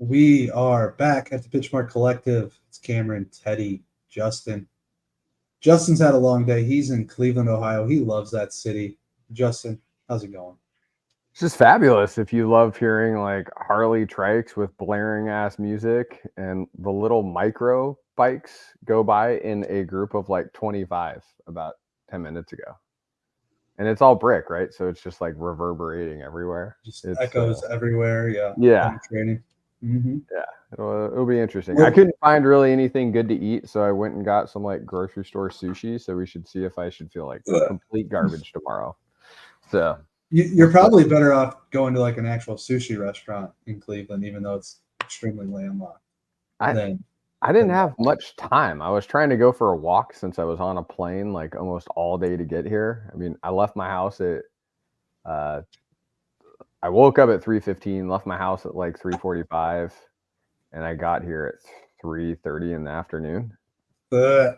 We are back at the Pitchmark Collective. It's Cameron, Teddy, Justin. Justin's had a long day. He's in Cleveland, Ohio. He loves that city. Justin, how's it going? It's just fabulous if you love hearing like Harley trikes with blaring ass music and the little micro bikes go by in a group of like 25 about 10 minutes ago. And it's all brick, right? So it's just like reverberating everywhere. Just It's echoes everywhere. Yeah. Yeah. Training. Mm-hmm. Yeah. It'll be interesting. I couldn't find really anything good to eat, so I went and got some like grocery store sushi. So we should see if I should feel like complete garbage tomorrow. So you're probably better off going to like an actual sushi restaurant in Cleveland, even though it's extremely landlocked. I didn't have much time. I was trying to go for a walk since I was on a plane like almost all day to get here. I mean, I left my house at I woke up at 3:15, left my house at like 3:45, and I got here at 3:30 in the afternoon. So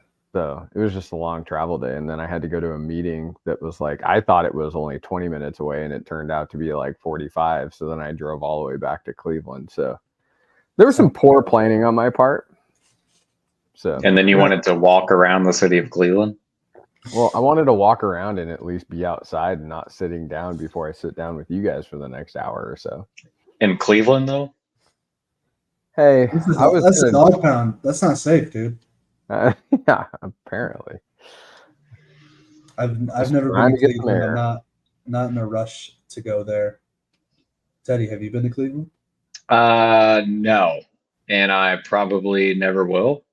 it was just a long travel day. And then I had to go to a meeting that was like, I thought it was only 20 minutes away, and it turned out to be like 45. So then I drove all the way back to Cleveland. So there was some poor planning on my part. So and then you wanted to walk around the city of Cleveland? Well, I wanted to walk around and at least be outside and not sitting down before I sit down with you guys for the next hour or so. In Cleveland, though? Hey, that's a dog pound. That's not safe, dude. Yeah, apparently. I've never been to Cleveland. I'm not in a rush to go there. Teddy, have you been to Cleveland? No, and I probably never will.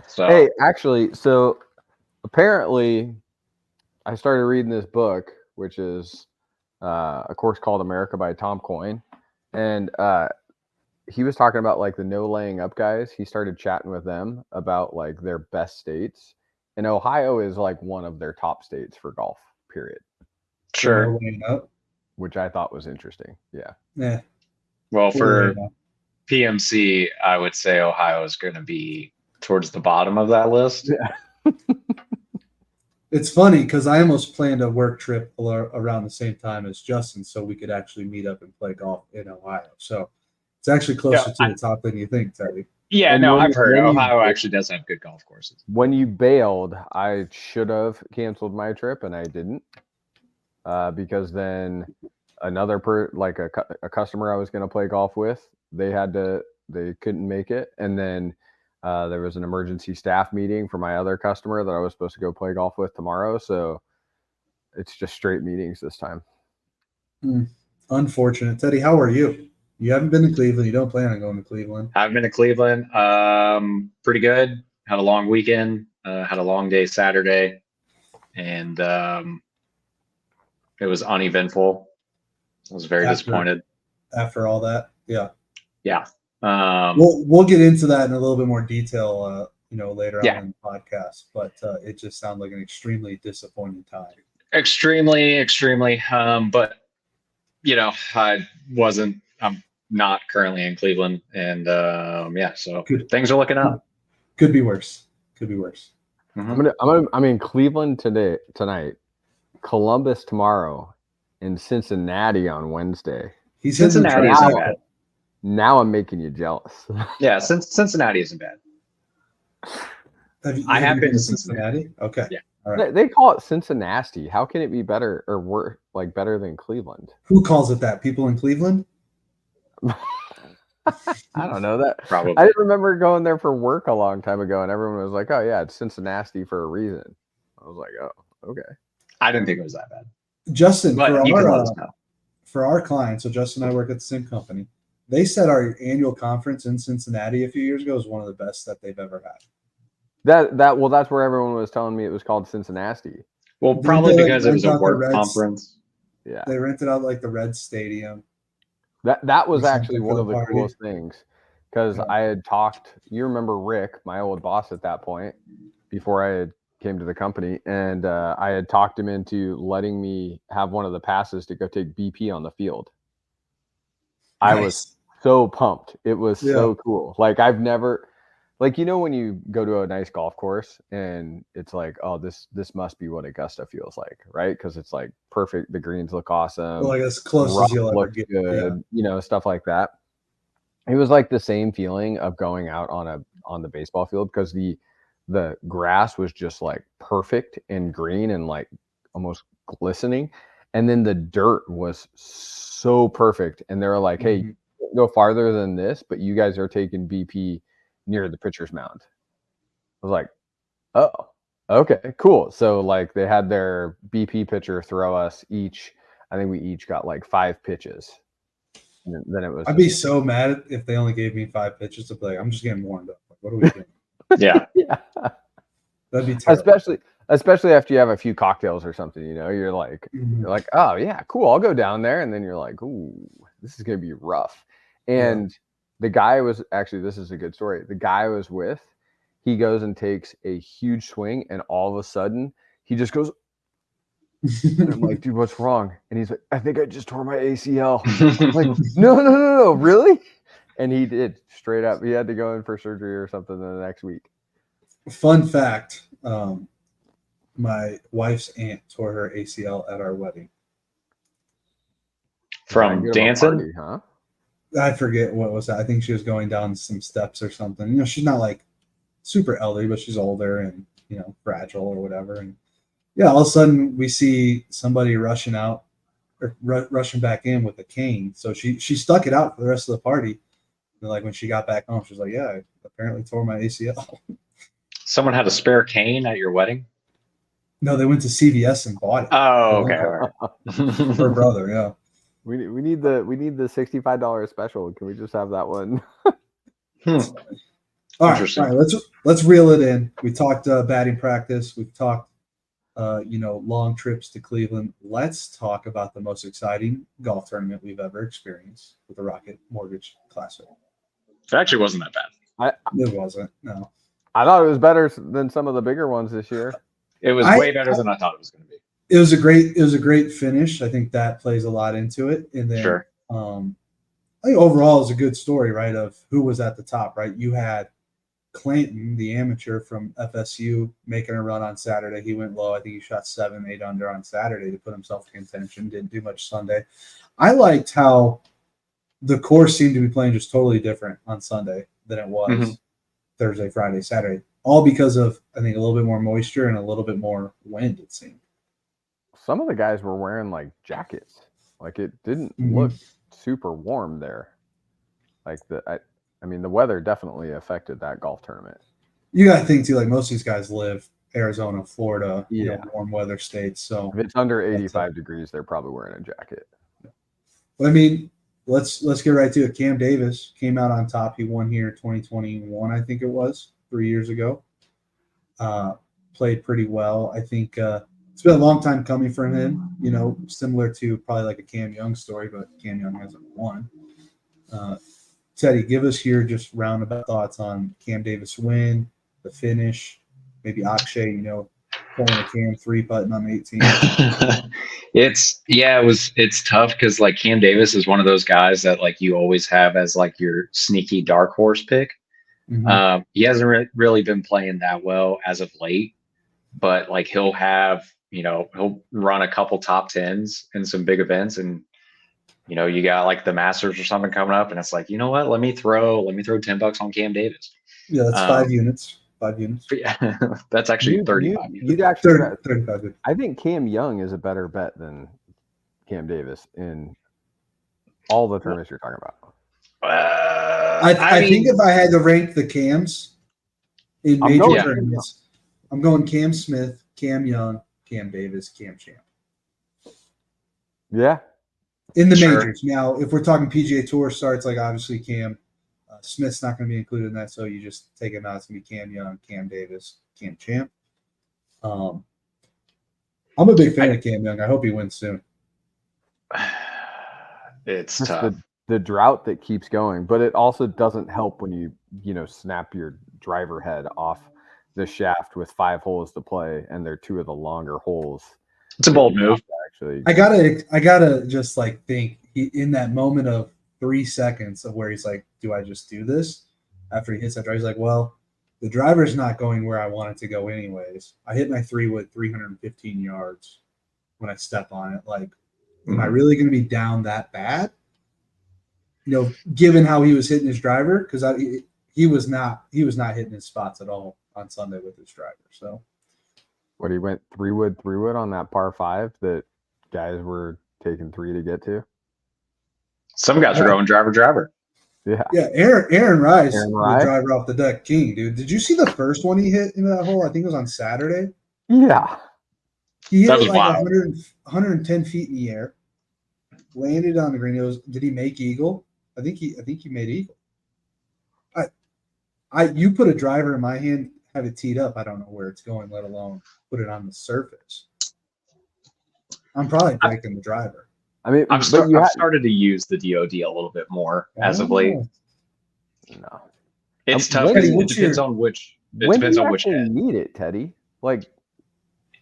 So. Hey, actually, so apparently I started reading this book, which is a course called America by Tom Coyne. And he was talking about like the no laying up guys. He started chatting with them about like their best states. And Ohio is like one of their top states for golf, period. Sure. Which I thought was interesting. Yeah. Yeah. Well, for PMC, I would say Ohio is going to be towards the bottom of that list. Yeah. It's funny because I almost planned a work trip around the same time as Justin so we could actually meet up and play golf in Ohio. So it's actually closer to the top than you think, Teddy. Yeah, no, I've heard Ohio actually does have good golf courses. When you bailed, I should have canceled my trip, and I didn't because then another a customer I was going to play golf with, they couldn't make it, and then there was an emergency staff meeting for my other customer that I was supposed to go play golf with tomorrow. So it's just straight meetings this time. Unfortunate. Teddy, how are you? You haven't been to Cleveland. You don't plan on going to Cleveland. I've been to Cleveland. Pretty good. Had a long weekend. Had a long day Saturday. And it was uneventful. I was very disappointed. After all that? Yeah. Yeah. We'll get into that in a little bit more detail, later on in the podcast. But it just sounded like an extremely disappointing time. Extremely. But I'm not currently in Cleveland, and so things are looking up. Could be worse. Mm-hmm. I'm in Cleveland tonight, Columbus tomorrow, and Cincinnati on Wednesday. Cincinnati isn't bad. Now I'm making you jealous. Yeah, Cincinnati isn't bad. I have been to Cincinnati. Okay. Yeah. All right. They call it Cincinnati. How can it be better or worse, like better than Cleveland? Who calls it that? People in Cleveland? I don't know that. Probably. I remember going there for work a long time ago, and everyone was like, "Oh yeah, it's Cincinnati for a reason." I was like, "Oh, okay." I didn't think it was that bad. Justin, but for our clients, so Justin and I work at the same company. They said our annual conference in Cincinnati a few years ago was one of the best that they've ever had. That's where everyone was telling me it was called Cincinnati. Well, probably because it was a work conference. Yeah. They rented out like the Reds Stadium. That was actually one of the coolest things because I had talked. You remember Rick, my old boss at that point, before I came to the company, and I had talked him into letting me have one of the passes to go take BP on the field. Nice. I was so pumped. It was so cool. Like I've never, Like, you know, when you go to a nice golf course and it's like, oh, this must be what Augusta feels like, right? Because it's like perfect. The greens look awesome. Well, like as close rough as you'll ever looks get. good, you know, stuff like that. It was like the same feeling of going out on the baseball field because the grass was just like perfect and green and like almost glistening, and then the dirt was so perfect. And they were like, "Hey, Mhm. go farther than this, but you guys are taking BP near the pitcher's mound." I was like, "Oh, okay, cool." So like they had their BP pitcher throw us each. I think we each got like 5 pitches. And then it was I'd be so mad if they only gave me 5 pitches to play. I'm just getting warmed up. Like, what are we doing? Yeah. yeah. That'd be terrible. Especially after you have a few cocktails or something, you know, you're like, oh yeah, cool, I'll go down there, and then you're like, ooh, this is gonna be rough. And the guy was actually, this is a good story. The guy I was with, he goes and takes a huge swing, and all of a sudden he just goes, and I'm like, dude, what's wrong? And he's like, I think I just tore my ACL. I'm like, no, really? And he did, straight up. He had to go in for surgery or something the next week. Fun fact, my wife's aunt tore her ACL at our wedding. From dancing? Party, huh? I forget what was that. I think she was going down some steps or something. You know, she's not like super elderly, but she's older and, you know, fragile or whatever. And yeah, all of a sudden we see somebody rushing out or rushing back in with a cane. So she stuck it out for the rest of the party. And like when she got back home, she was like, yeah, I apparently tore my ACL. Someone had a spare cane at your wedding? No, they went to CVS and bought it. Oh, okay. All right. Her brother, yeah. We need the $65 special. Can we just have that one? All right. Let's reel it in. We talked batting practice. We've talked long trips to Cleveland. Let's talk about the most exciting golf tournament we've ever experienced with the Rocket Mortgage Classic. It actually wasn't that bad. It wasn't. No. I thought it was better than some of the bigger ones this year. It was way better than I thought it was going to be. It was a great finish. I think that plays a lot into it. And then sure. I think overall is a good story, right? Of who was at the top, right? You had Clanton, the amateur from FSU, making a run on Saturday. He went low. I think he shot 7, 8 under on Saturday to put himself in contention. Didn't do much Sunday. I liked how the course seemed to be playing just totally different on Sunday than it was Thursday, Friday, Saturday. All because of, I think, a little bit more moisture and a little bit more wind, it seemed. Some of the guys were wearing like jackets. Like it didn't look super warm there. Like I mean, the weather definitely affected that golf tournament. You got to think too, like most of these guys live Arizona, Florida, warm weather states. So if it's under 85 degrees, they're probably wearing a jacket. But I mean, let's get right to it. Cam Davis came out on top. He won here in 2021, I think it was, 3 years ago. Played pretty well. I think it's been a long time coming for him, similar to probably like a Cam Young story, but Cam Young hasn't won. Teddy, give us your just roundabout thoughts on Cam Davis win, the finish, maybe Akshay, pulling a Cam 3-putting on 18. It's tough because like Cam Davis is one of those guys that like you always have as like your sneaky dark horse pick. He hasn't really been playing that well as of late, but like he'll run a couple top 10s in some big events, and you got like the Masters or something coming up, and it's like, you know what? Let me throw $10 on Cam Davis. Yeah, that's 5 units. 5 units. Yeah, that's actually 35 units. You'd actually 35 units. I think Cam Young is a better bet than Cam Davis in all the tournaments you're talking about. I think if I had to rank the Cams in major tournaments, I'm going Cam Smith, Cam Young, Cam Davis, Cam Champ. Yeah. In the majors. Now, if we're talking PGA Tour starts, like obviously Cam Smith's not going to be included in that, so you just take him out. It's going to be Cam Young, Cam Davis, Cam Champ. I'm a big fan of Cam Young. I hope he wins soon. It's tough. The drought that keeps going, but it also doesn't help when you snap your driver head off the shaft with 5 holes to play, and they're 2 of the longer holes. It's a bold move. Actually, I gotta just like think in that moment of 3 seconds of where he's like, do I just do this? After he hits that drive, he's like, well, the driver's not going where I want it to go anyways. I hit my 3-wood 315 yards when I step on it. Like, am I really going to be down that bad? Given how he was hitting his driver, because he was not hitting his spots at all on Sunday with his driver. So, what, he went 3-wood on that par 5 that guys were taking 3 to get to. Some guys are going driver. Yeah. Aaron Rice, the driver off the deck king, dude. Did you see the first one he hit into that hole? I think it was on Saturday. Yeah. He hit it like 110 feet in the air, landed on the green. Did he make eagle? I think he made eagle. You put a driver in my hand, have it teed up. I don't know where it's going, let alone put it on the surface. I'm probably breaking the driver. I mean, I've started to use the DOD a little bit more as of late. No, it's tough. It depends on which. It depends on which head. Need it, Teddy. Like,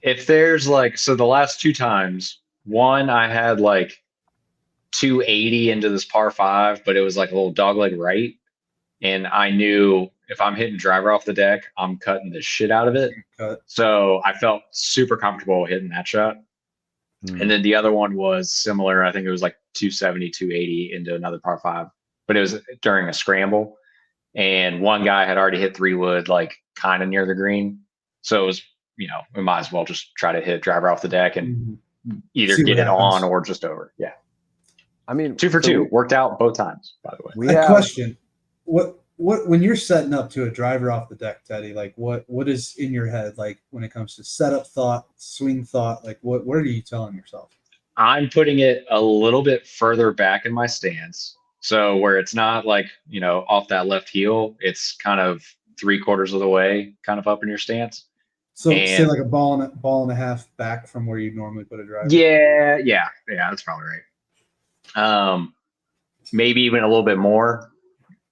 if there's so the last 2 times, one I had 280 into this par 5, but it was like a little dogleg right, and I knew if I'm hitting driver off the deck, I'm cutting the shit out of it. So I felt super comfortable hitting that shot. And then the other one was similar. I think it was 270, 280 into another par 5, but it was during a scramble. And one guy had already hit 3-wood, kind of near the green. So it was, we might as well just try to hit driver off the deck and either get it on or just over. Yeah. I mean, 2 for 2 worked out both times, by the way. Question. What when you're setting up to a driver off the deck, Teddy, what is in your head when it comes to setup thought, swing thought? What are you telling yourself? I'm putting it a little bit further back in my stance, so where it's not off that left heel, it's kind of 3/4 of the way, kind of up in your stance. So say a ball and a half back from where you normally put a driver. Yeah, that's probably right. Maybe even a little bit more.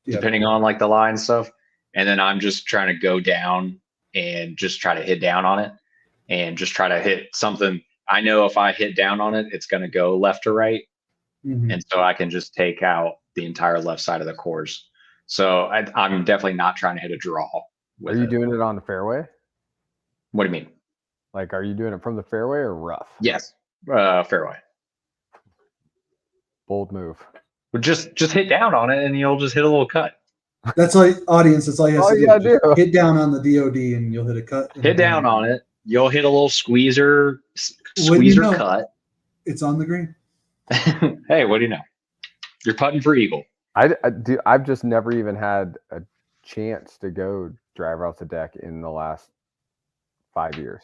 Depending on the line stuff. And then I'm just trying to go down and just try to hit down on it and just try to hit something. I know if I hit down on it, it's going to go left or right. And so I can just take out the entire left side of the course. So I'm definitely not trying to hit a draw. Are you doing it on the fairway? What do you mean? Are you doing it from the fairway or rough? Yes. Fairway. Bold move. But just hit down on it and you'll just hit a little cut. That's all, audience. That's all you have to do. Hit down on the DOD and you'll hit a cut. Hit down on it. You'll hit a little squeezer cut. It's on the green. Hey, what do you know? You're putting for eagle. I've just never even had a chance to go driver off the deck in the last 5 years.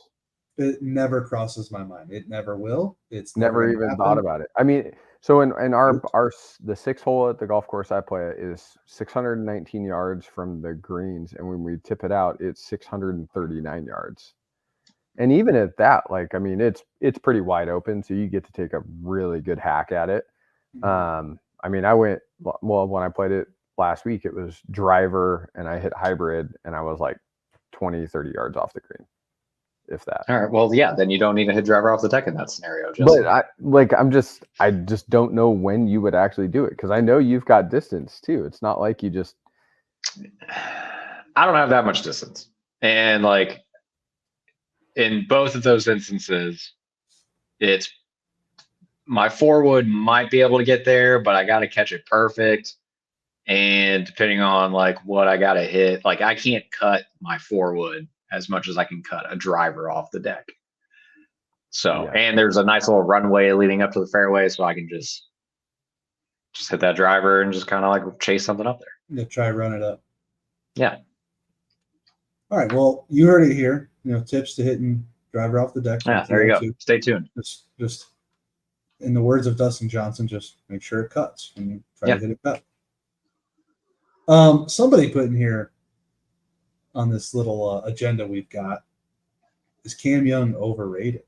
It never crosses my mind. It never will. It's never even thought about it. I mean, so in the 6th hole at the golf course I play at is 619 yards from the greens, and when we tip it out, it's 639 yards. And even at that, it's pretty wide open, so you get to take a really good hack at it. I mean, when I played it last week, it was driver, and I hit hybrid, and I was 20, 30 yards off the green. If that. All right. Well, yeah. Then you don't need to hit driver off the deck in that scenario. But I just don't know when you would actually do it, because I know you've got distance too. It's not like you just. I don't have that much distance, and in both of those instances, it's my 4-wood might be able to get there, but I got to catch it perfect, and depending on what I got to hit, I can't cut my 4-wood as much as I can cut a driver off the deck. So, and there's a nice little runway leading up to the fairway, so I can just hit that driver and just kind of chase something up there. Yeah, try run it up. Yeah. All right. Well, you heard it here. Tips to hitting driver off the deck. Yeah, there you go. Stay tuned. Just in the words of Dustin Johnson, just make sure it cuts when you try to hit it cut. Somebody put in here on this little agenda we've got, is Cam Young overrated?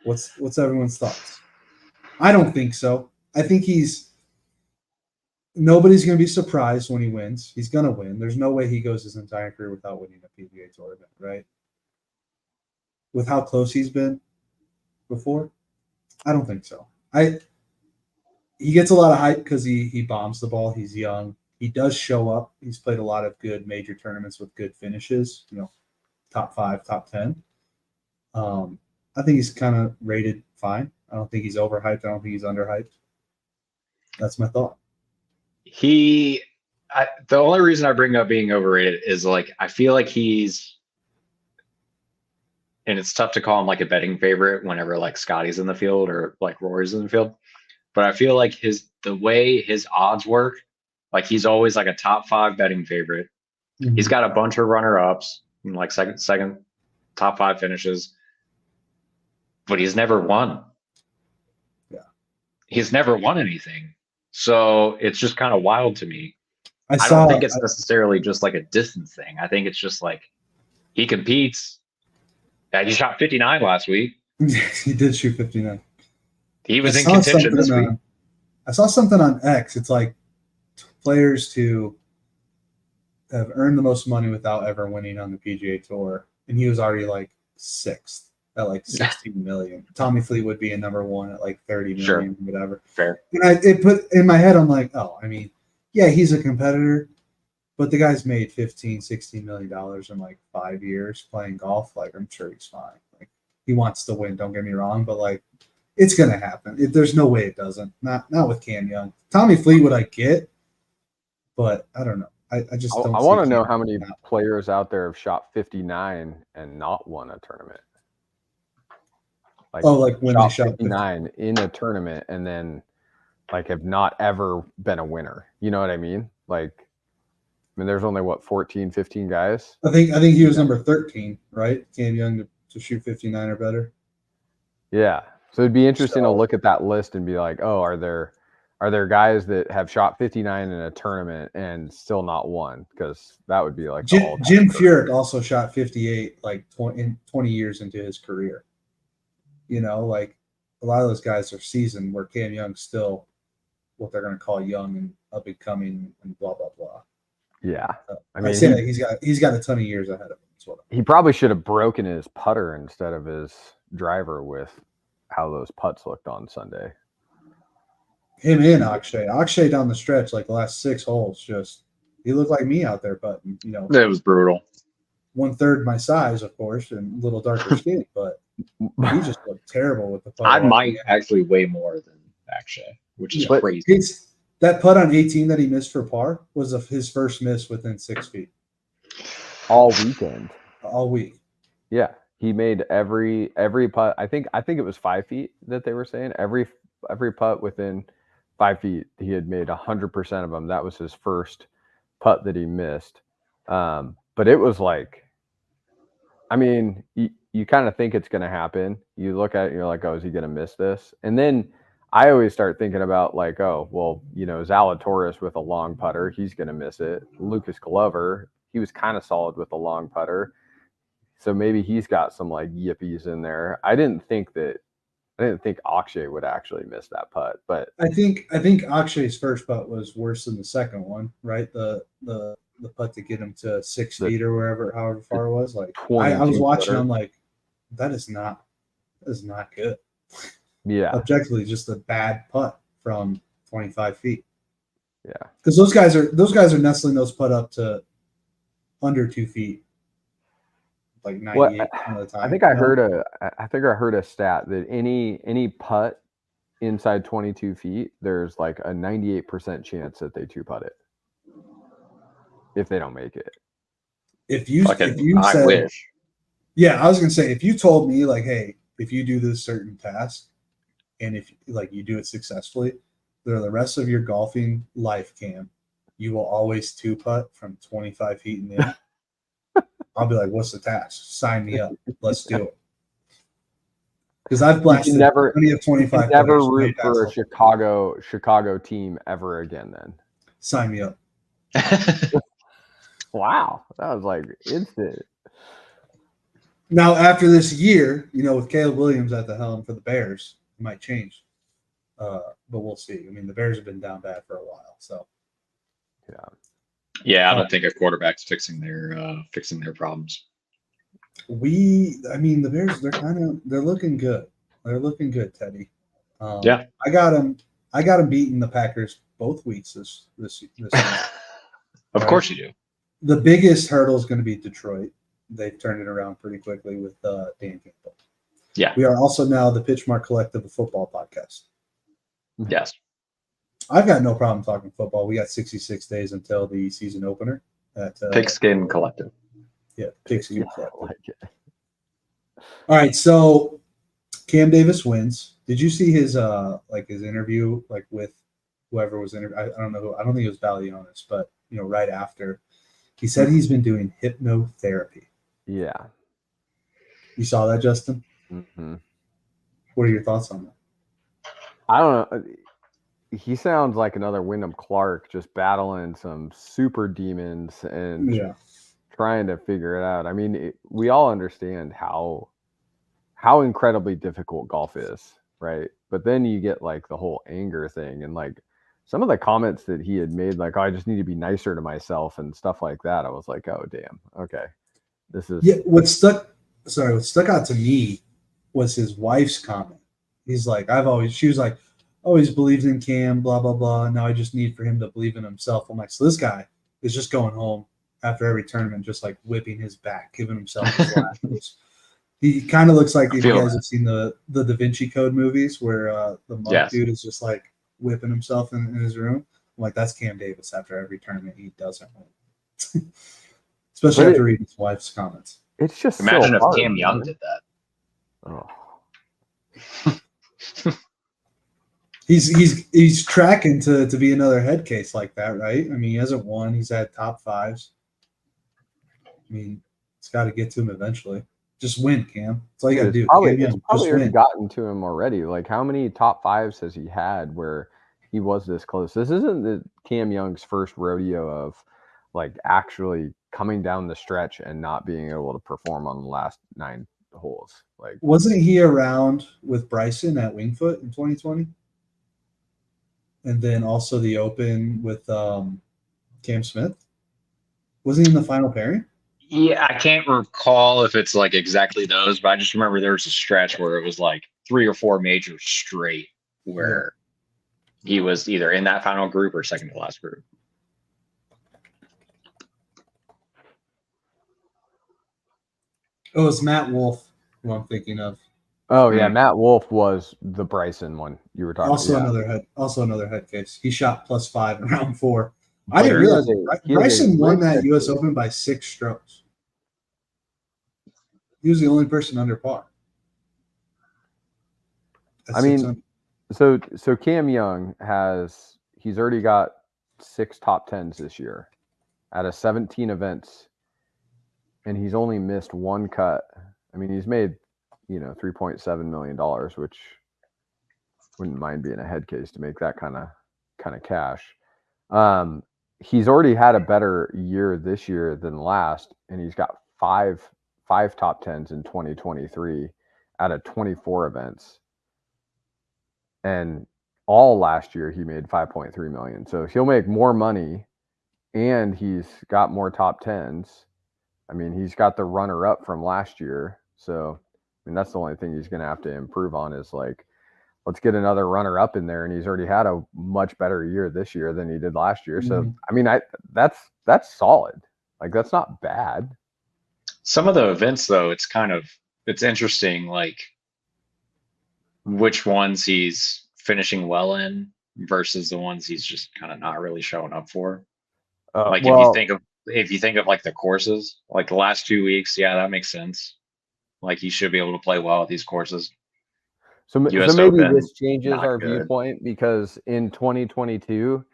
What's everyone's thoughts? I don't think so. I think nobody's going to be surprised when he wins. He's going to win. There's no way he goes his entire career without winning a PGA Tour event, right? With how close he's been before, I don't think so. He gets a lot of hype because he bombs the ball. He's young. He does show up. He's played a lot of good major tournaments with good finishes. Top 5, top 10. I think he's kind of rated fine. I don't think he's overhyped. I don't think he's underhyped. That's my thought. The only reason I bring up being overrated is like I feel like he's, and it's tough to call him like a betting favorite whenever like Scotty's in the field or like Rory's in the field. But I feel like the way his odds work, like he's always like a top 5 betting favorite. Mm-hmm. He's got a bunch of runner-ups and like second top 5 finishes, but he's never won. Yeah, he's never won anything. So it's just kind of wild to me. I don't think it's necessarily just like a distance thing. I think it's just like he competes. He shot 59 last week. He did shoot 59. He was in contention this week. I saw something on X. It's like players who have earned the most money without ever winning on the PGA Tour, and he was already like 6th at like 16 million. Tommy Fleetwood being number 1 at like 30 million, whatever. Fair. And it put in my head, I'm like, oh, I mean, yeah, he's a competitor, but the guy's made $15-16 million in like 5 years playing golf. Like, I'm sure he's fine. Like, he wants to win, don't get me wrong, but like, it's gonna happen. There's no way it doesn't. Not with Cam Young. Tommy Fleetwood, I get, but I don't know. I just don't. I want to know how many players out there have shot 59 and not won a tournament. Like when they shot 59 in a tournament and then like have not ever been a winner. You know what I mean? Like, I mean, there's only 14, 15 guys. I think he was number 13, right? Cam Young to shoot 59 or better. Yeah. So it'd be interesting to look at that list and be like, oh, are there guys that have shot 59 in a tournament and still not won? Because that would be like Jim Furyk also shot 58 like 20 years into his career. Like a lot of those guys are seasoned, where Cam Young's still what they're going to call young and up and coming and blah blah blah. Yeah, I mean, he's got a ton of years ahead of him. He probably should have broken his putter instead of his driver with how those putts looked on Sunday. Him and Akshay down the stretch, like the last 6 holes, he looked like me out there putting. It was brutal. 1/3 my size, of course, and a little darker skin, but he just looked terrible with the putt. I might actually weigh more than Akshay, which is crazy. That putt on 18 that he missed for par was his first miss within 6 feet. All weekend. All week. Yeah. He made every putt. I think it was 5 feet that they were saying. Every putt within 5 feet, he had made 100% of them. That was his first putt that he missed. But it was like, I mean, you kind of think it's going to happen. You look at it and you're like, oh, is he going to miss this? And then I always start thinking about like, oh, well, Zalatoris with a long putter, he's going to miss it. Lucas Glover, he was kind of solid with a long putter. So maybe he's got some like yippies in there. I didn't think Akshay would actually miss that putt, but I think Akshay's first putt was worse than the second one, right? The putt to get him to 6 feet or however far it was. Like I was watching, I'm like, that is not good. Yeah, objectively, just a bad putt from 25 feet. Yeah, because those guys are nestling those putt up to under 2 feet. Like 98% of the time. I think I heard a stat that any putt inside 22 feet, there's like a 98% chance that they 2-putt it if they don't make it. I wish. Yeah, I was gonna say, if you told me like, hey, if you do this certain task and if like you do it successfully, for the rest of your golfing life, Cam, you will always 2-putt from 25 feet in the air. I'll be like, what's the task? Sign me up. Let's do it. Because I've blasted plenty of 25. Never root for a Chicago team ever again. Then sign me up. Wow, that was like instant. Now after this year, with Caleb Williams at the helm for the Bears, it might change. But we'll see. I mean, the Bears have been down bad for a while, so yeah. Yeah, I don't think a quarterback's fixing their problems. The Bears, they're looking good. They're looking good, Teddy. Yeah, I got them beating the Packers both weeks this Of course you do. The biggest hurdle is going to be Detroit. They've turned it around pretty quickly with Dan Campbell. Yeah. We are also now the Pitchmark Collective, a football podcast. Yes. I've got no problem talking football. We got 66 days until the season opener at Pigskin Collective. Yeah, Pigskin Collective. I like it. All right, so Cam Davis wins. Did you see his his interview with whoever was interviewed? I don't know who. I don't think it was Valianis, but right after, he said he's been doing hypnotherapy. Yeah. You saw that, Justin? Mm-hmm. What are your thoughts on that? I don't know. He sounds like another Wyndham Clark, just battling some super demons and trying to figure it out. I mean, we all understand how incredibly difficult golf is, right? But then you get like the whole anger thing and like some of the comments that he had made, like, oh, I just need to be nicer to myself and stuff like that. I was like, oh, damn. Okay. This is. Yeah. What stuck out to me was his wife's comment. He's like, she was like, always believed in Cam, blah, blah, blah. Now I just need for him to believe in himself. I'm like, so this guy is just going home after every tournament, just like whipping his back, giving himself his last. He kind of looks like, if you guys have seen the Da Vinci Code movies where the monk dude is just like whipping himself in his room. I'm like, that's Cam Davis after every tournament he doesn't win. Especially after reading his wife's comments. It's just imagine so if hard, Cam Young did that. Oh. He's tracking to be another head case like that, right? I mean, he hasn't won. He's had top fives. I mean, it's got to get to him eventually. Just win, Cam. That's all you got to do. It's probably already gotten to him already. Like, how many top fives has he had where he was this close? This isn't the Cam Young's first rodeo of like actually coming down the stretch and not being able to perform on the last 9 holes. Like, wasn't he around with Bryson at Wingfoot in 2020? And then also the Open with Cam Smith? Wasn't he in the final pairing? Yeah, I can't recall if it's like exactly those, but I just remember there was a stretch where it was like 3 or 4 majors straight where he was either in that final group or second to last group. Oh, it's Matt Wolff who I'm thinking of. Oh yeah, Matt Wolff was the Bryson one you were talking about. Also another head case. He shot +5 in round 4. I didn't realize Bryson won that U.S. Open by 6 strokes. He was the only person under par. I mean, so Cam Young he's already got 6 top 10s this year out of 17 events, and he's only missed 1 cut. I mean, he's made $3.7 million, which wouldn't mind being a head case to make that kind of cash. He's already had a better year this year than last, and he's got five top 10s in 2023 out of 24 events. And all last year he made $5.3 million. So he'll make more money, and he's got more top 10s. I mean, he's got the runner up from last year. So I mean, that's the only thing he's going to have to improve on is like, let's get another runner up in there. And he's already had a much better year this year than he did last year. So, I mean, that's solid. Like, that's not bad. Some of the events though, it's interesting, like which ones he's finishing well in versus the ones he's just kind of not really showing up for. Like if you think of like the courses, like the last 2 weeks, that makes sense. Like he should be able to play well at these courses. So maybe Open, this changes our viewpoint because in 2022,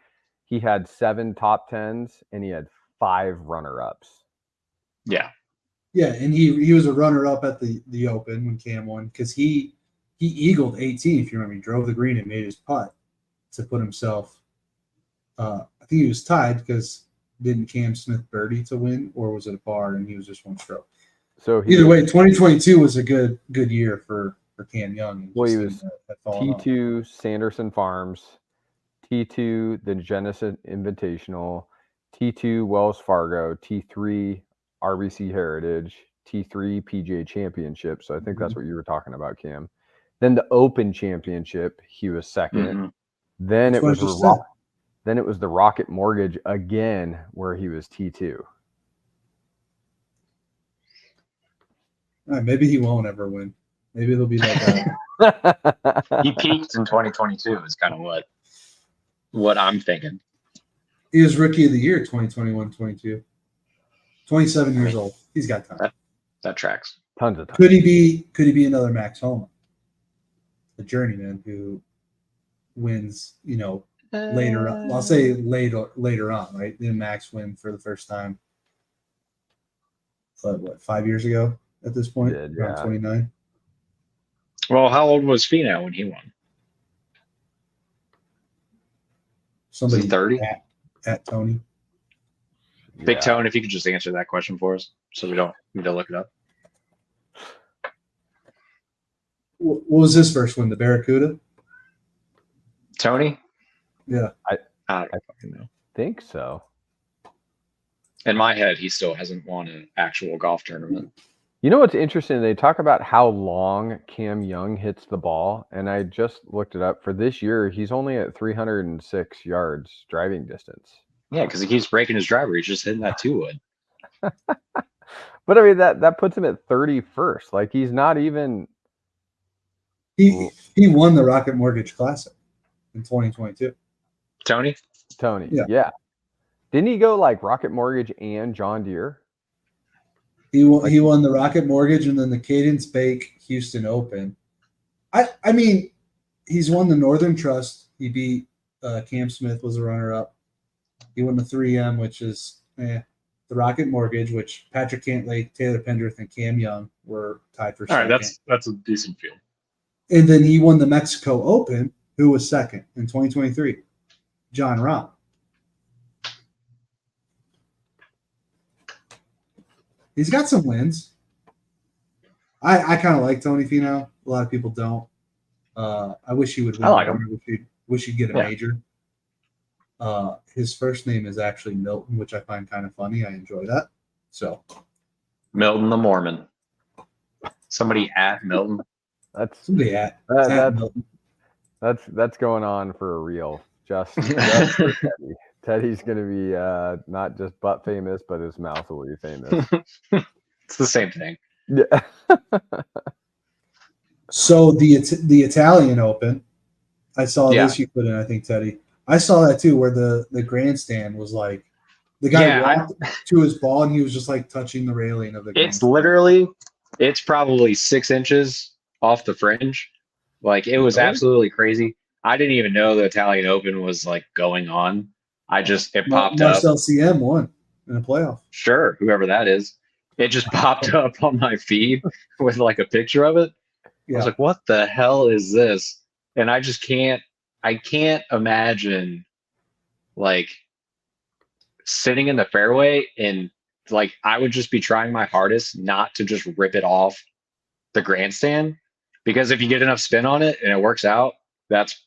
he had 7 top 10s and he had 5 runner-ups. Yeah. Yeah, and he was a runner-up at the Open when Cam won because he eagled 18, if you remember. He drove the green and made his putt to put himself I think he was tied because didn't Cam Smith birdie to win, or was it a par and he was just 1 stroke? So either way, 2022 was a good year for Cam Young. Well, he was T2 Sanderson Farms, T2 the Genesis Invitational, T2 Wells Fargo, T3 RBC Heritage, T3 PGA Championship. So I think that's what you were talking about, Cam. Then the Open Championship, he was second. Then it was Then it was the Rocket Mortgage again, where he was T2. All right, maybe he won't ever win. Maybe he'll be like He peaked in 2022 is kind of what I'm thinking. he was rookie of the year 2021, 22. 27 years old. He's got time. That tracks. Tons of time. Could he be another Max Homa? A journeyman who wins, later on. I'll say later on, right? Didn't Max win for the first time? What 5 years ago at this point? Did, around yeah. 29. Well, how old was Finau when he won? Somebody 30? At Tony. Big Tone, if you could just answer that question for us so we don't need to look it up. What was his first one? The Barracuda? Tony? Yeah. I don't fucking know. Think so. In my head, he still hasn't won an actual golf tournament. You know what's interesting? They talk about how long Cam Young hits the ball, and I just looked it up. For this year, he's only at 306 yards driving distance. Yeah, because he keeps breaking his driver. He's just hitting that 2-wood. But I mean, that puts him at 31st. Like, he's not even. He won the Rocket Mortgage Classic in 2022. Tony? Yeah. Didn't he go like Rocket Mortgage and John Deere? He won the Rocket Mortgage and then the Cadence Bank Houston Open. I mean, he's won the Northern Trust. He beat Cam Smith, was a runner-up. He won the 3M, which is the Rocket Mortgage, which Patrick Cantlake, Taylor Pendrith, and Cam Young were tied for second. All right, that's a decent field. And then he won the Mexico Open, who was second in 2023, John Rahm. He's got some wins. I kind of like Tony Finau. A lot of people don't. I wish he would win. I like him. Wish he'd get a major. His first name is actually Milton, which I find kind of funny. I enjoy that. So, Milton the Mormon. Somebody at Milton. That's Milton. That's going on for a reel. Just for Teddy. Teddy's going to be not just butt famous, but his mouth will be famous. It's the same thing. Yeah. So the Italian Open, I saw this you put in, I think, Teddy. I saw that too, where the grandstand was like the guy walked to his ball and he was just like touching the railing of the grandstand. It's probably 6 inches off the fringe. Like, it was absolutely crazy. I didn't even know the Italian Open was like going on. It popped up. Marcel CM won in a playoff. Sure, whoever that is. It just popped up on my feed with like a picture of it. Yeah. I was like, what the hell is this? And I can't imagine like sitting in the fairway and like I would just be trying my hardest not to just rip it off the grandstand, because if you get enough spin on it and it works out, that's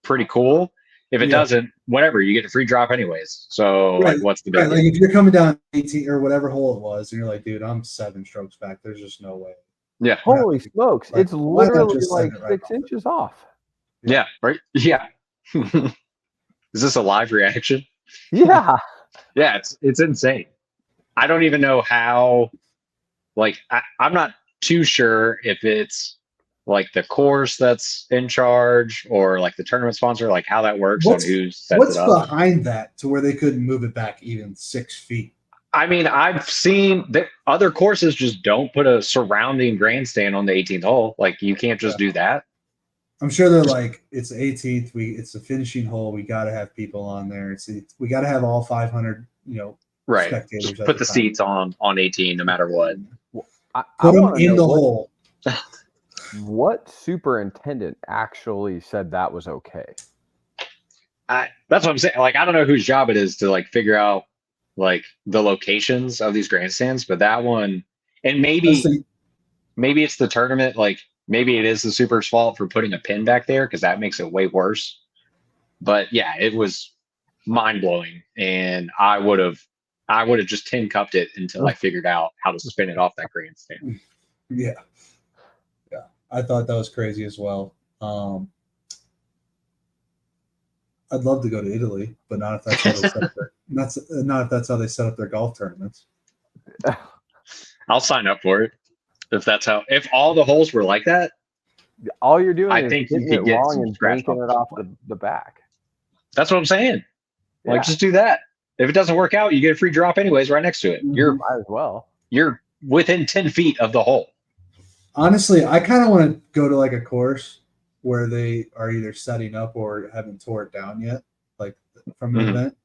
pretty cool. If it doesn't, whatever, you get a free drop anyways. So like, what's the big deal? Like if you're coming down 18 or whatever hole it was, and you're like, dude, I'm 7 strokes back. There's just no way. Yeah. Holy smokes! Like, it's literally like 6 inches off. Yeah. Right. Yeah. Is this a live reaction? Yeah. Yeah. It's insane. I don't even know how. Like, I'm not too sure if it's like the course that's in charge or like the tournament sponsor, like how that works and who sets it up. What's behind that to where they couldn't move it back even 6 feet? I mean, I've seen that other courses just don't put a surrounding grandstand on the 18th hole. Like, you can't just do that. I'm sure they're like, it's the 18th. It's the finishing hole. We got to have people on there. We got to have all 500, spectators. Just put the seats on 18 no matter what. Put them in the hole. What superintendent actually said that was okay? That's what I'm saying. Like, I don't know whose job it is to like figure out like the locations of these grandstands, but that one, and maybe it's the tournament. Like, maybe it is the Super's fault for putting a pin back there, because that makes it way worse. But yeah, it was mind blowing, and I would have just tin cupped it until I figured out how to spin it off that grandstand. Yeah. I thought that was crazy as well. I'd love to go to Italy, but not if that's how they set up their not if that's how they set up their golf tournaments. I'll sign up for it if all the holes were like that. All you're doing I is think you hitting it could get wrong some and scratch banking it bumps. off the back. That's what I'm saying. Like, Yeah. just do that. If it doesn't work out, you get a free drop anyways, right next to it. Mhm. Might as well. You're within 10 feet of the hole. Honestly, I kind of want to go to like a course where they are either setting up or haven't tore it down yet, like from an Mhm. event,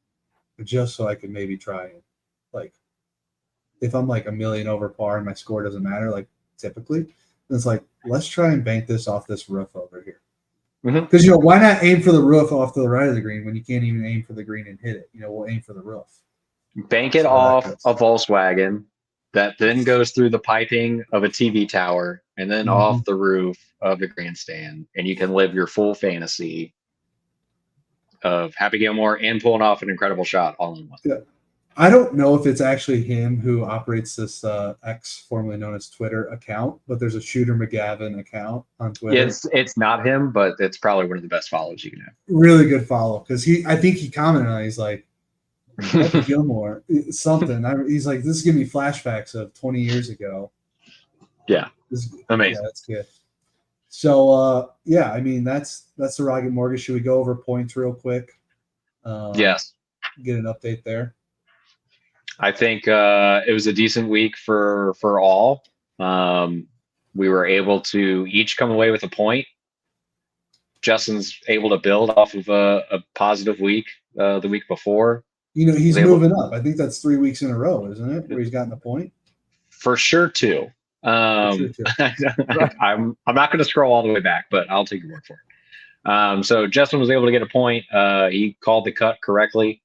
just so I can maybe try it. Like, if I'm like a million over par and my score doesn't matter, like typically, then it's like, let's try and bank this off this roof over here. Because why not aim for the roof off to the right of the green when you can't even aim for the green and hit it? We'll aim for the roof. Bank it off a Volkswagen that then goes through the piping of a TV tower and then off the roof of the grandstand, and you can live your full fantasy of Happy Gilmore and pulling off an incredible shot all in one. Yeah. I don't know if it's actually him who operates this X, formerly known as Twitter, account, but there's a Shooter McGavin account on Twitter. It's not him, but it's probably one of the best follows you can have. Really good follow, because I think he commented on it. He's like, Happy Gilmore, something. He's like, this is giving me flashbacks of 20 years ago. Yeah, amazing. Yeah, that's good. So, yeah, I mean, that's the Rocket Mortgage. Should we go over points real quick? Yes. Get an update there. I think it was a decent week for all. We were able to each come away with a point. Justin's able to build off of a positive week the week before. He's moving up. I think that's 3 weeks in a row, isn't it? Where he's gotten a point. For sure, too. I'm not going to scroll all the way back, but I'll take your word for it. So Justin was able to get a point. He called the cut correctly.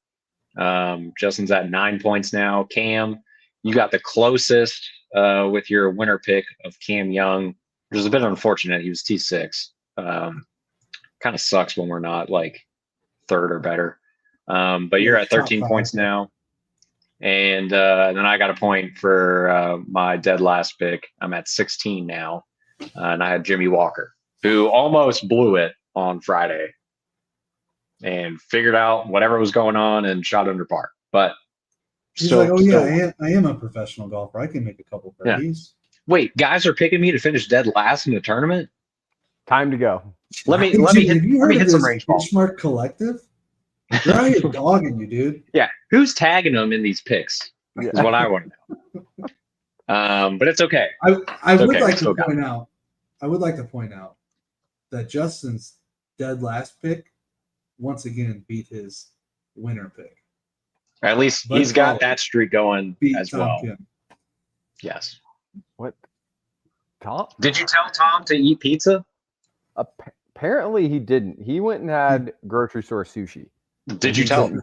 Justin's at 9 points now. Cam, you got the closest with your winner pick of Cam Young, which is a bit unfortunate. He was T6. Kind of sucks when we're not like third or better. But you're at 13 points now. And then I got a point for my dead last pick. I'm at 16 now. And I had Jimmy Walker, who almost blew it on Friday and figured out whatever was going on and shot under par. But he's like, I am a professional golfer. I can make a couple birdies. Yeah. Wait, guys are picking me to finish dead last in the tournament? Time to go. Let me hit some range ball. Benchmark Collective? They're out here dogging you, dude. Yeah. Who's tagging them in these picks? Is what I want to know. But it's okay. I would like to point out that Justin's dead last pick once again beat his winner pick. At least he's got that streak going as well. Kim. Yes. What? Tom? Did you tell Tom to eat pizza? Apparently he didn't. He went and had grocery store sushi. Did you tell him?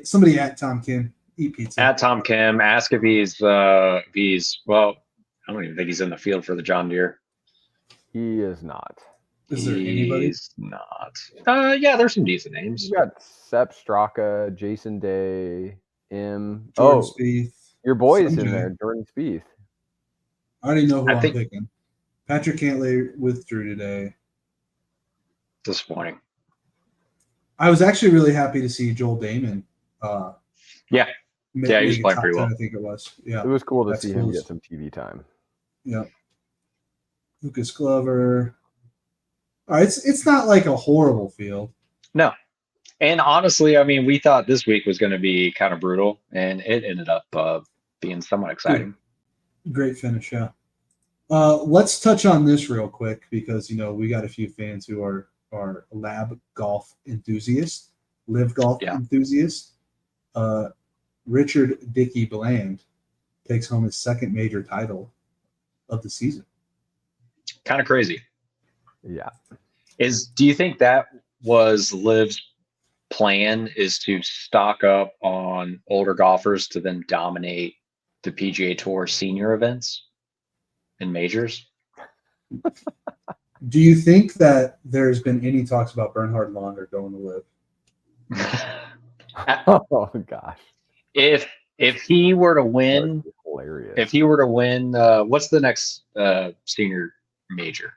Somebody at Tom Kim eat pizza. At Tom Kim, ask if he's well, I don't even think he's in the field for the John Deere. He is not. Is there anybody? He's not. Yeah, there's some decent names. You got Sepp Straka, Jason Day, Jordan Spieth. Your boy is in there, Jordan Spieth. I already know who I'm picking. Patrick Cantlay withdrew today. Disappointing. I was actually really happy to see Joel Damon. He was playing pretty well. I think it was. Yeah, it was cool to see him get some TV time. Yeah, Lucas Glover. All right, it's not like a horrible field. No, and honestly, I mean, we thought this week was going to be kind of brutal, and it ended up being somewhat exciting. Great finish, yeah. Let's touch on this real quick because we got a few fans who are lab golf enthusiasts, live golf enthusiasts. Richard Dickey Bland takes home his second major title of the season. Kind of crazy. Yeah. Do you think that was Liv's plan, is to stock up on older golfers to then dominate the PGA Tour senior events and majors? Do you think that there's been any talks about Bernhard Langer going to Live? Oh gosh. If he were to win, hilarious. If he were to win, what's the next senior major?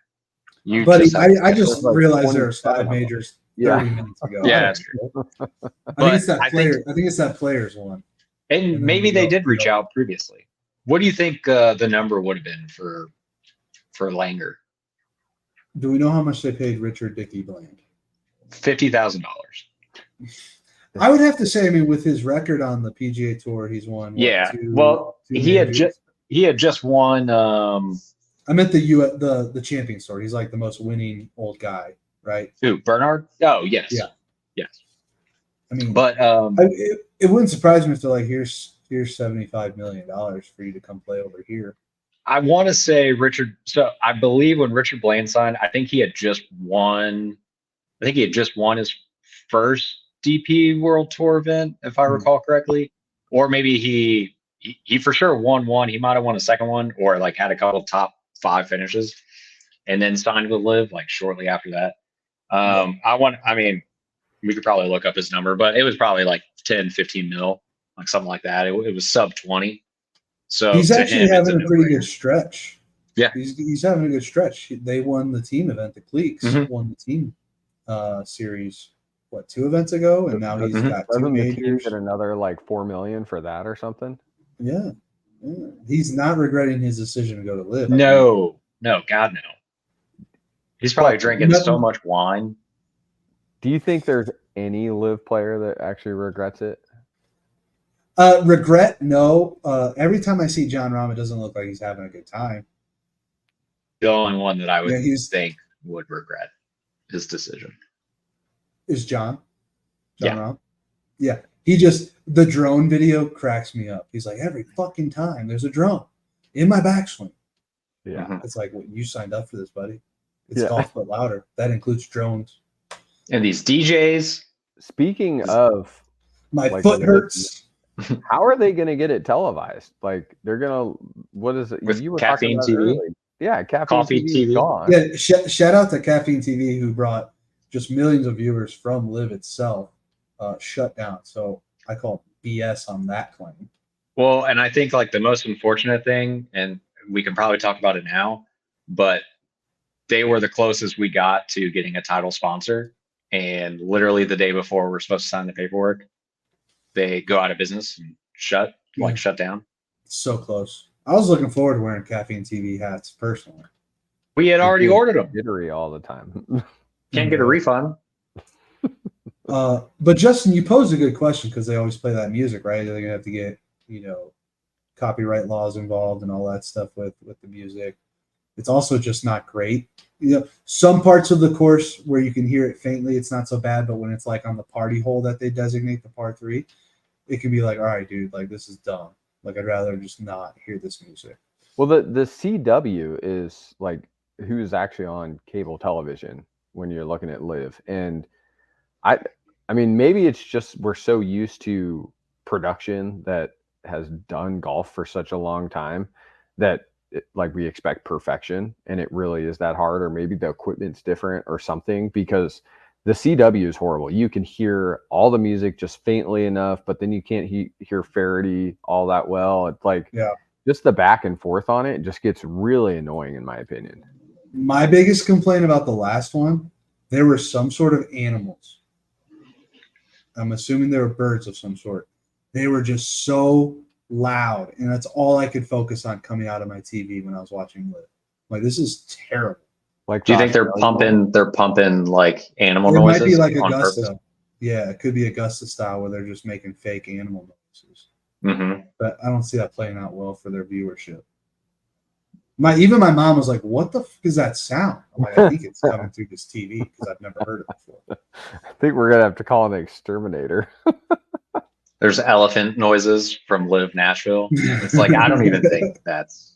You Buddy, just have to I just It's like realized there was 27 5 of them. majors Yeah. 30 minutes ago. Yeah, I don't that's true. know. I But think it's that I player. think- I think it's that players one. And And then maybe you they go- did you reach go- out previously. What do you think the number would have been for Langer? Do we know how much they paid Richard Dickey Bland? $50,000. I would have to say, I mean, with his record on the PGA Tour, he's won. What, Yeah. two He had majors? just won. I meant the Champions Tour. He's like the most winning old guy, right? Who, Bernard? Oh, yes. Yeah. Yes. I mean, But it wouldn't surprise me if they're like, here's $75 million for you to come play over here. I want to say Richard. So I believe when Richard Bland signed, I think he had just won. I think he had just won his first DP World Tour event, if I recall correctly, or maybe he for sure won one. He might have won a second one, or like had a couple of top 5 finishes, and then signed with Liv like shortly after that. I mean, we could probably look up his number, but it was probably like 10, 15 mil, like something like that. It was sub 20. So He's to actually him, it's having a pretty no-brainer. good stretch. Yeah. He's having a good stretch. They won the team event. The Cleeks Mhm. won the team series, 2 events ago? And now he's got 2 Doesn't the team majors. get another like $4 million for that or something? Yeah. He's not regretting his decision to go to Live. No, God, no. He's probably drinking Nothing- so much wine. Do you think there's any Live player that actually regrets it? Regret? No. Every time I see John Rahm, it doesn't look like he's having a good time. The only one that I would Yeah, think would regret his decision. Is John Yeah. Rahm? Yeah. The drone video cracks me up. He's like, every fucking time there's a drone in my backswing. Yeah. Mhm. It's like, well, you signed up for this, buddy. It's Yeah. golf but louder. That includes drones. And these DJs, Speaking of, My Like foot when- hurts. how are they going to get it televised? Like they're going to, what is it? With You were Caffeine talking about it TV? early. Yeah, caffeine Coffee TV is TV? gone. Yeah, shout out to Caffeine TV who brought just millions of viewers from Live itself shut down. So I call BS on that claim. well, and I think like the most unfortunate thing, and we can probably talk about it now, but they were the closest we got to getting a title sponsor. And literally the day before we're supposed to sign the paperwork, they go out of business and shut down. So close. I was looking forward to wearing Caffeine TV hats personally. We had already ordered them. Jittery all the time. Can't get a refund. But Justin, you posed a good question because they always play that music, right? They're gonna have to get, copyright laws involved and all that stuff with the music. It's also just not great. Some parts of the course where you can hear it faintly, it's not so bad. But when it's like on the party hole that they designate the par 3, it can be like, all right, dude, like this is dumb. Like I'd rather just not hear this music. Well, the CW is like who's actually on cable television when you're looking at Live, and I mean maybe it's just we're so used to production that has done golf for such a long time that like we expect perfection, and it really is that hard, or maybe the equipment's different or something, because the CW is horrible. You can hear all the music just faintly enough, but then you can't hear Faraday all that well. It's like just the back and forth on it just gets really annoying in my opinion. My biggest complaint about the last one, there were some sort of animals. I'm assuming they were birds of some sort. They were just so loud, and that's all I could focus on coming out of my TV when I was watching Live. Like, this is terrible. Like, Do you think they're pumping like animal It noises might be like on Augusta. purpose? Yeah, it could be Augusta style where they're just making fake animal noises. Mm-hmm. But I don't see that playing out well for their viewership. Even my mom was like, "What the fuck is that sound?" I'm like, "I think it's coming through this TV because I've never heard it before." I think we're gonna have to call an exterminator. There's elephant noises from Live Nashville. It's like I don't even think that's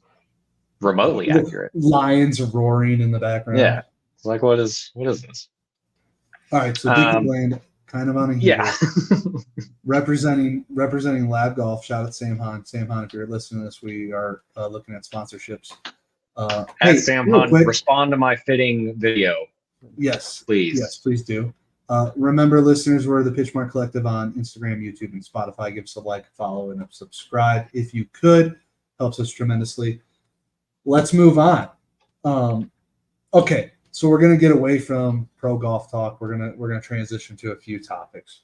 remotely accurate. Lions roaring in the background. Yeah, it's like what is this? All right, so Dickie Bland, kind of on a heater. Yeah. representing Lab Golf. Shout out to Sam Hahn. Sam Hahn, if you're listening to this, we are looking at sponsorships. As Sam real Hunt, quick, respond to my fitting video, yes, please. yes, please do. Remember, listeners, we're the Pitchmark Collective on Instagram, YouTube, and Spotify. Give us a like, follow, and a subscribe if you could. Helps us tremendously. Let's move on. Okay, So we're gonna get away from pro golf talk. We're gonna transition to a few topics.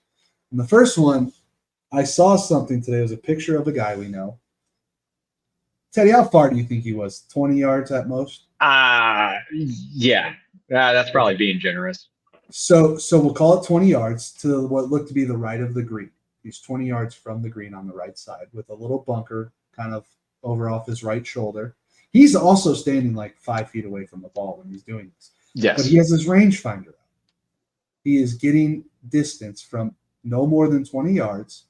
And the first one, I saw something today. It was a picture of a guy we know. Teddy, how far do you think he was? 20 yards at most? Yeah. That's probably being generous. So we'll call it 20 yards to what looked to be the right of the green. He's 20 yards from the green on the right side with a little bunker kind of over off his right shoulder. He's also standing like 5 feet away from the ball when he's doing this. Yes. But he has his rangefinder out. He is getting distance from no more than 20 yards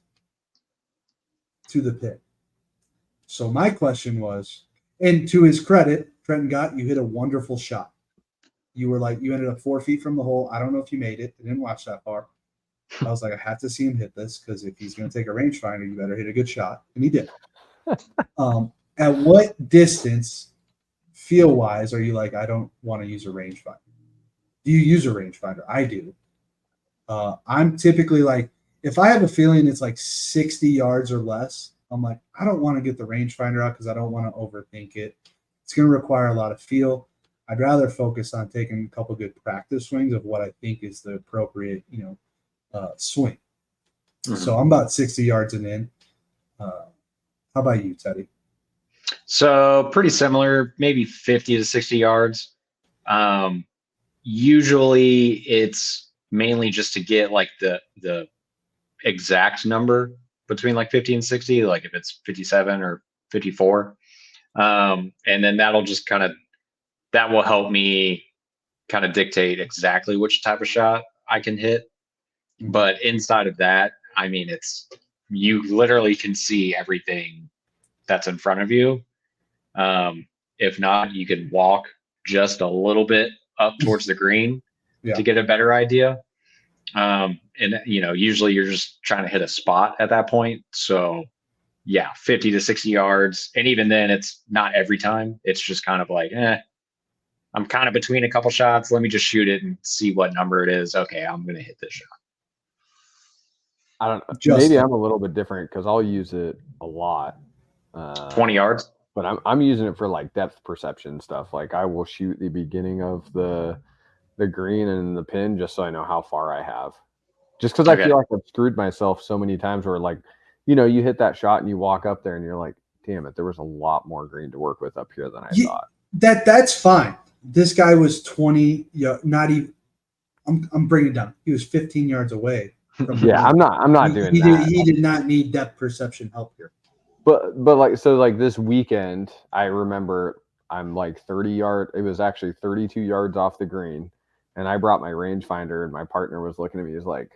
to the pin. So my question was, and to his credit, Trenton Gott, you hit a wonderful shot. You ended up 4 feet from the hole. I don't know if you made it. I didn't watch that far. I was like, I have to see him hit this because if he's going to take a rangefinder, you better hit a good shot. And he did. At what distance, feel-wise, are you like, I don't want to use a rangefinder? Do you use a rangefinder? I do. I'm typically like, if I have a feeling it's like 60 yards or less, I'm like, I don't want to get the rangefinder out because I don't want to overthink it. It's going to require a lot of feel. I'd rather focus on taking a couple good practice swings of what I think is the appropriate, swing. Mm-hmm. So I'm about 60 yards and in. How about you, Teddy? So pretty similar, maybe 50 to 60 yards. Usually it's mainly just to get like the exact number between like 50 and 60, like if it's 57 or 54. And then that will help me kind of dictate exactly which type of shot I can hit. But inside of that, I mean, you literally can see everything that's in front of you. If not, you can walk just a little bit up towards the green to get a better idea. And usually you're just trying to hit a spot at that point. So yeah, 50 to 60 yards. And even then it's not every time. It's just kind of like, I'm kind of between a couple shots. Let me just shoot it and see what number it is. Okay, I'm going to hit this shot. I don't know. Maybe I'm a little bit different because I'll use it a lot. 20 yards. But I'm using it for like depth perception stuff. Like I will shoot the beginning of the green and the pin just so I know how far I have. Just because I feel like I've screwed myself so many times where like, you hit that shot and you walk up there and you're like, damn it, there was a lot more green to work with up here than I thought. That's fine. This guy was 20, not even. I'm bringing it down. He was 15 yards away. I'm not doing that. He did not need depth perception help here. But like this weekend, I remember I'm like 30 yards. It was actually 32 yards off the green, and I brought my rangefinder, and my partner was looking at me. He's like,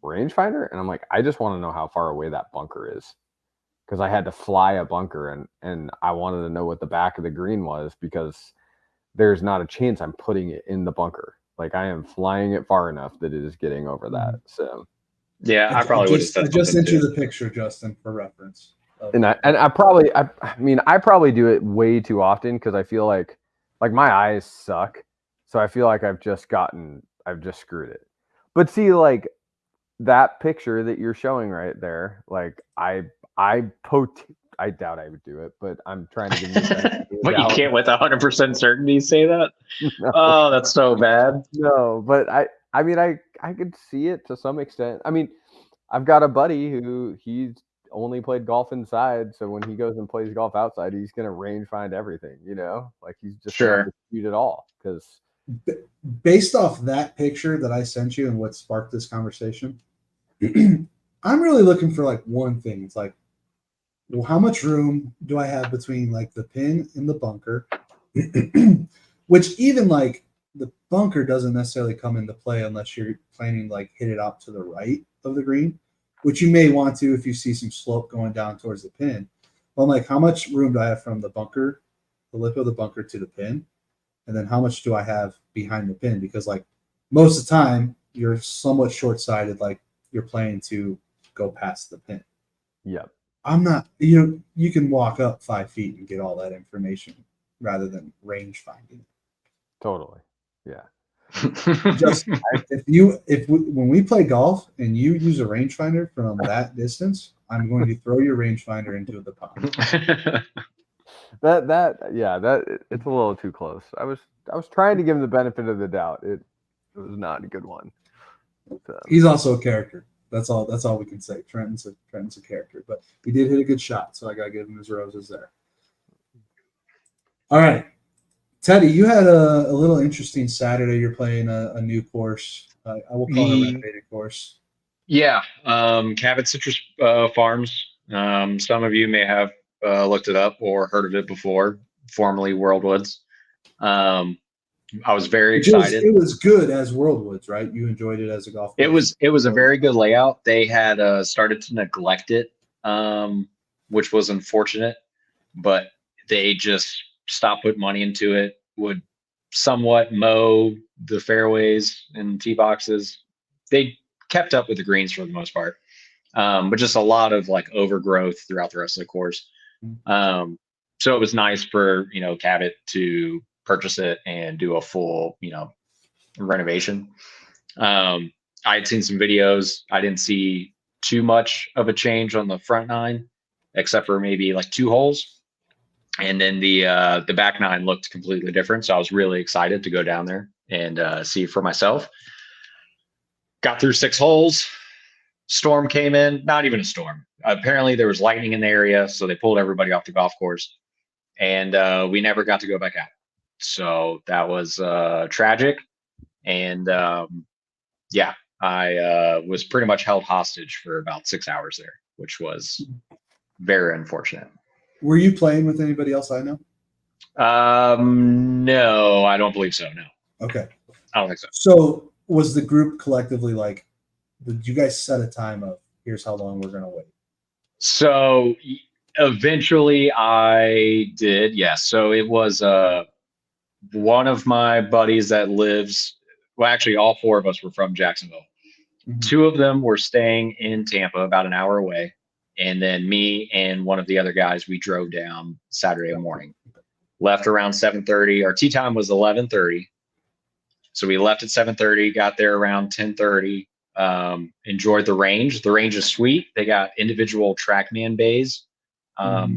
"Rangefinder?" And I'm like, "I just want to know how far away that bunker is." Because I had to fly a bunker and I wanted to know what the back of the green was because there's not a chance I'm putting it in the bunker. Like I am flying it far enough that it is getting over that. So yeah, I probably would have said I just sent you the picture, Justin, for reference. I probably do it way too often because I feel like my eyes suck. So I feel like I've just screwed it. But see, like that picture that you're showing right there, like I doubt I would do it, but I'm trying to give you But you can't with 100% certainty say that? No. Oh, that's so bad. No, but I mean I could see it to some extent. I mean, I've got a buddy who he's only played golf inside, so when he goes and plays golf outside, he's gonna range find everything, like he's just gonna shoot it all. Because based off that picture that I sent you and what sparked this conversation, I'm really looking for like one thing. It's like, well, how much room do I have between like the pin and the bunker? Which even like the bunker doesn't necessarily come into play unless you're planning like hit it out to the right of the green, which you may want to if you see some slope going down towards the pin. But I'm like, how much room do I have from the bunker, the lip of the bunker to the pin? And then how much do I have behind the pin? Because like most of the time you're somewhat short-sighted, like you're playing to go past the pin. Yep. I'm not, you can walk up 5 feet and get all that information rather than range finding. Totally. Yeah. Just when we play golf and you use a rangefinder from that distance, I'm going to throw your rangefinder into the pond. It's a little too close. I was trying to give him the benefit of the doubt. It was not a good one. So. He's also a character. That's all we can say. Trenton's a character, but he did hit a good shot, so I gotta give him his roses there. All right, Teddy, you had a little interesting Saturday. You're playing a new course. I will call it a renovated course. Yeah, Cabot Citrus Farms. Some of you may have looked it up or heard of it before, formerly Worldwoods. I was very excited. It was good as Worldwoods, right? You enjoyed it as a golf course. It was a very good layout. They had started to neglect it, which was unfortunate, but they just stopped putting money into it, would somewhat mow the fairways and tee boxes. They kept up with the greens for the most part, but just a lot of like overgrowth throughout the rest of the course. So it was nice for, Cabot to purchase it and do a full, renovation. I had seen some videos. I didn't see too much of a change on the front nine, except for maybe like 2 holes. And then the back nine looked completely different. So I was really excited to go down there and see for myself. Got through 6 holes. Storm came in. Not even a storm. Apparently there was lightning in the area, so they pulled everybody off the golf course. And we never got to go back out. So that was tragic. And I was pretty much held hostage for about 6 hours there, which was very unfortunate. Were you playing with anybody else I know? No, I don't believe so. No. Okay. I don't think so. So was the group collectively like, did you guys set a time of here's how long we're going to wait? So eventually I did. Yes. So it was one of my buddies that lives, well, actually all 4 of us were from Jacksonville. 2 of them were staying in Tampa, about an hour away. And then me and one of the other guys, we drove down Saturday morning, left around 7:30. Our tee time was 11:30. So we left at 7:30, got there around 10:30, enjoyed the range. The range is sweet. They got individual TrackMan bays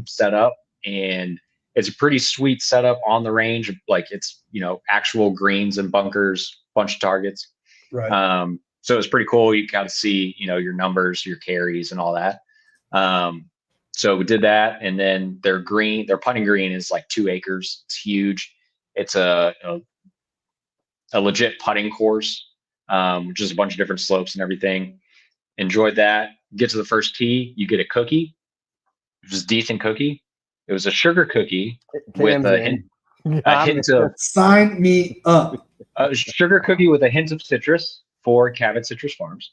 set up, and it's a pretty sweet setup on the range. Like it's, actual greens and bunkers, bunch of targets. Right. So it's pretty cool. You got to see, your numbers, your carries and all that. So we did that. And then their putting green is like 2 acres. It's huge. It's a legit putting course, which is a bunch of different slopes and everything. Enjoyed that. Get to the first tee, you get a cookie, which is a decent cookie. It was a sugar cookie with a hint of sign me up. A sugar cookie with a hint of citrus for Cabot Citrus Farms.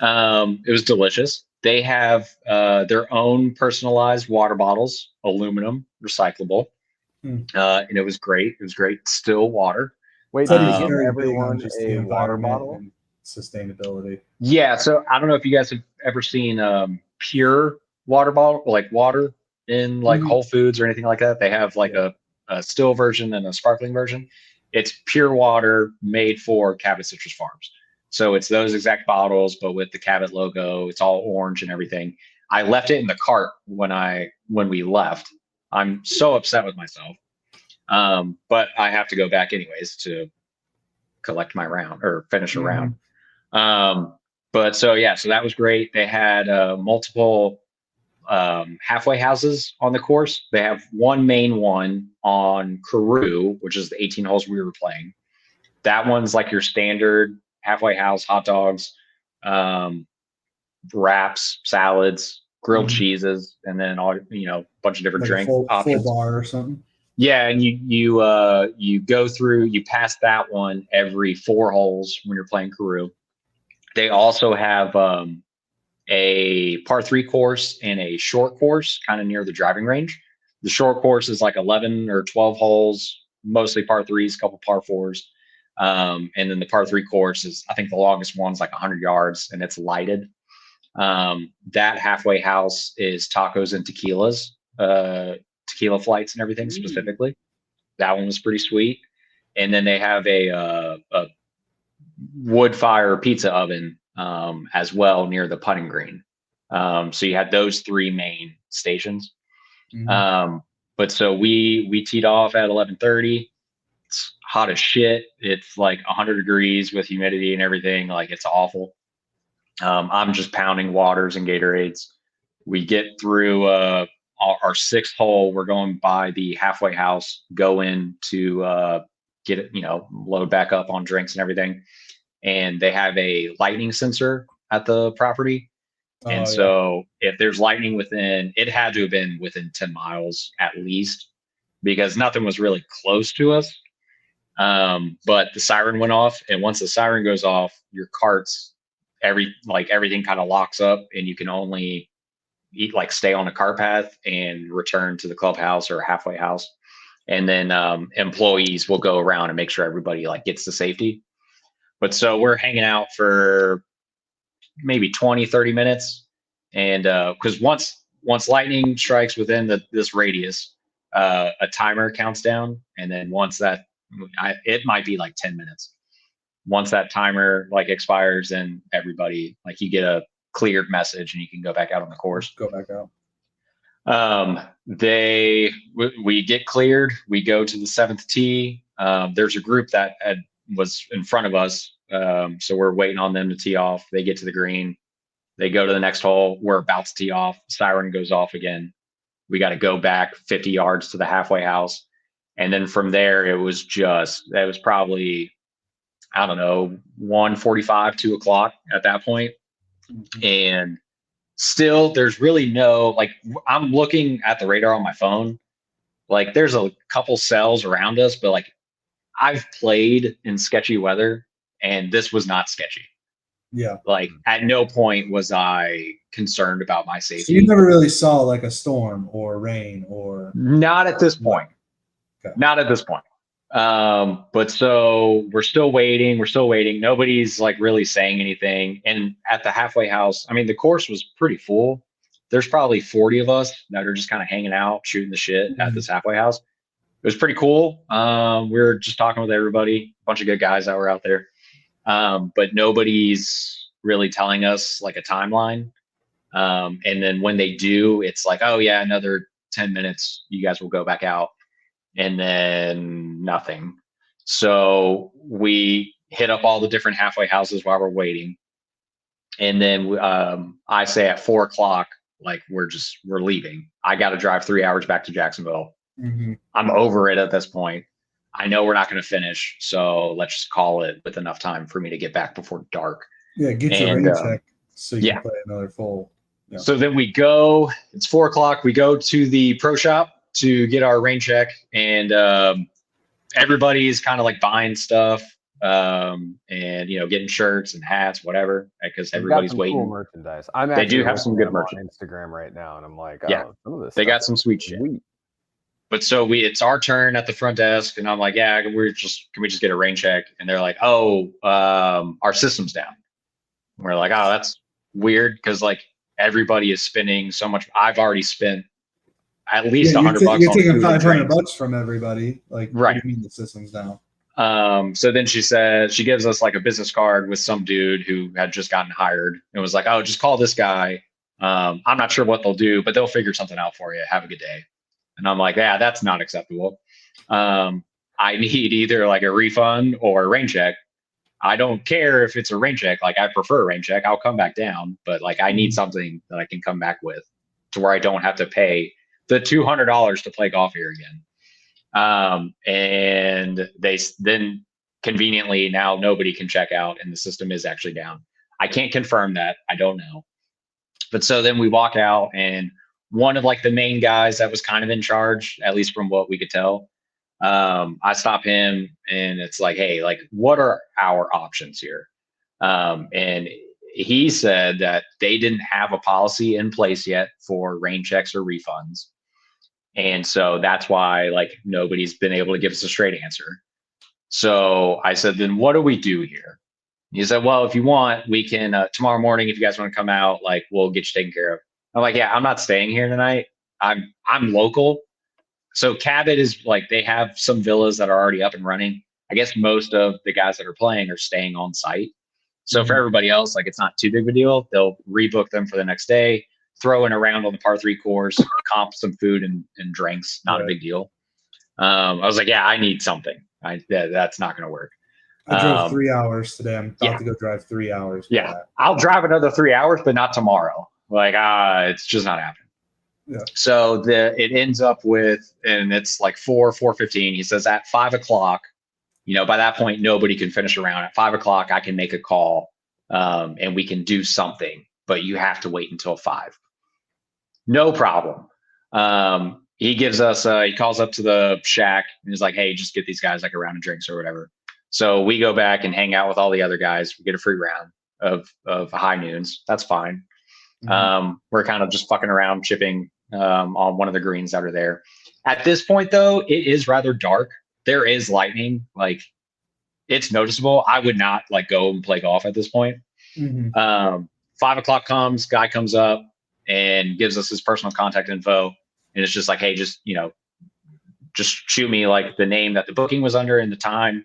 It was delicious. They have their own personalized water bottles, aluminum, recyclable, and it was great. It was great still water. Wait, did you give everyone a water bottle? And sustainability. Yeah, so I don't know if you guys have ever seen pure water bottle, like water in like Whole Foods or anything like that. They have like a still version and a sparkling version. It's pure water made for Cabot Citrus Farms. So it's those exact bottles, but with the Cabot logo. It's all orange and everything. I left it in the cart when we left. I'm so upset with myself. But I have to go back anyways to collect my round or finish a round. But so that was great. They had multiple halfway houses on the course. They have one main one on Carew, which is the 18 holes we were playing. That one's like your standard halfway house, hot dogs, wraps, salads, grilled cheeses, and then all bunch of different like drink full options. bar or something. Yeah, and you go through, you pass that one every 4 holes when you're playing Carew. They also have a par 3 course and a short course kind of near the driving range. The short course is like 11 or 12 holes, mostly par 3s, a couple par 4s. And then the par 3 course is, I think the longest one's like 100 yards and it's lighted. That halfway house is tacos and tequilas, tequila flights and everything specifically. That one was pretty sweet. And then they have a wood fire pizza oven as well near the putting green. So you had those 3 main stations. But so we teed off at 11:30. It's hot as shit. It's like 100 degrees with humidity and everything. Like it's awful. I'm just pounding waters and Gatorades. We get through our sixth hole. We're going by the halfway house, go in to get it, load back up on drinks and everything. And they have a lightning sensor at the property. And so if there's lightning within, it had to have been within 10 miles at least, because nothing was really close to us. But the siren went off, and once the siren goes off, your carts, everything kind of locks up, and you can only stay on a cart path and return to the clubhouse or halfway house. And then employees will go around and make sure everybody gets to safety. But so we're hanging out for maybe 20, 30 minutes. And because once lightning strikes within this radius, a timer counts down. And then once that, it might be 10 minutes. Once that timer expires, then everybody, you get a cleared message and you can go back out on the course. Go back out. We get cleared. We go to the seventh tee. There's a group that was in front of us. So we're waiting on them to tee off. They get to the green. They go to the next hole. We're about to tee off. Siren goes off again. We got to go back 50 yards to the halfway house. And then from there, it was probably, I don't know, 1:45, 2 o'clock at that point. Mm-hmm. And still, there's really no, I'm looking at the radar on my phone. There's a couple cells around us, but I've played in sketchy weather, and this was not sketchy. Yeah. At no point was I concerned about my safety. So you never really saw a storm or rain or? Not at this point. Okay. Not at this point. But so we're still waiting. Nobody's really saying anything. And at the halfway house, the course was pretty full. There's probably 40 of us that are just kind of hanging out, shooting the shit at this halfway house. It was pretty cool. We were just talking with everybody, a bunch of good guys that were out there. But nobody's really telling us a timeline. And then when they do, it's oh yeah, another 10 minutes, you guys will go back out. And then nothing. So we hit up all the different halfway houses while we're waiting. And then I say at 4 o'clock, we're leaving. I got to drive 3 hours back to Jacksonville. Mm-hmm. I'm over it at this point. I know we're not going to finish, so let's just call it with enough time for me to get back before dark. Yeah, get your rain check so you can play another full. Yeah. So then we go, it's 4 o'clock. We go to the pro shop to get our rain check, and everybody's kind of buying stuff and getting shirts and hats, whatever, because everybody's waiting. Cool merchandise. They do have some good merch on Instagram right now, and I'm some of this they got some sweet shit. But so it's our turn at the front desk, and I'm yeah, can we just get a rain check? And they're our system's down. And we're oh, that's weird, because everybody is spending so much. I've already spent at least $100 bucks. You're taking $500 from everybody. Right. What do you mean the system's down? So then she said, she gives us a business card with some dude who had just gotten hired, and was oh, just call this guy. I'm not sure what they'll do, but they'll figure something out for you. Have a good day. And I'm yeah, that's not acceptable. I need either a refund or a rain check. I don't care if it's a rain check. I prefer a rain check. I'll come back down, but I need something that I can come back with, to where I don't have to pay the $200 to play golf here again. And they then conveniently, now nobody can check out, and the system is actually down. I can't confirm that. I don't know. But so then we walk out, and one of the main guys that was kind of in charge, at least from what we could tell, I stop him, and it's hey, what are our options here? And he said that they didn't have a policy in place yet for rain checks or refunds. And so that's why nobody's been able to give us a straight answer. So I said, then what do we do here? He said, well, if you want, we can tomorrow morning, if you guys want to come out, we'll get you taken care of. I'm yeah, I'm not staying here tonight. I'm local. So Cabot is they have some villas that are already up and running. I guess most of the guys that are playing are staying on site. So for everybody else, it's not too big of a deal. They'll rebook them for the next day. throwing around on the par 3 course, comp some food and drinks, not a big deal. I was like, yeah, I need something. That's not going to work. I drove 3 hours today. I'm about to go drive 3 hours. Yeah, I'll drive another 3 hours, but not tomorrow. Like, it's just not happening. Yeah. So it ends up with, and it's like 4:15. He says at 5 o'clock, by that point, nobody can finish around. At 5 o'clock, I can make a call, and we can do something, but you have to wait until 5. No problem. He gives us, he calls up to the shack and he's like, hey, just get these guys like a round of drinks or whatever. So we go back and hang out with all the other guys. We get a free round of high noons. That's fine. We're kind of just fucking around, chipping on one of the greens that are there. At this point, though, it is rather dark. There is lightning. Like, it's noticeable. I would not like go and play golf at this point. 5 o'clock comes, guy comes up and gives us his personal contact info. And it's just like, hey, just shoot me like the name that the booking was under and the time.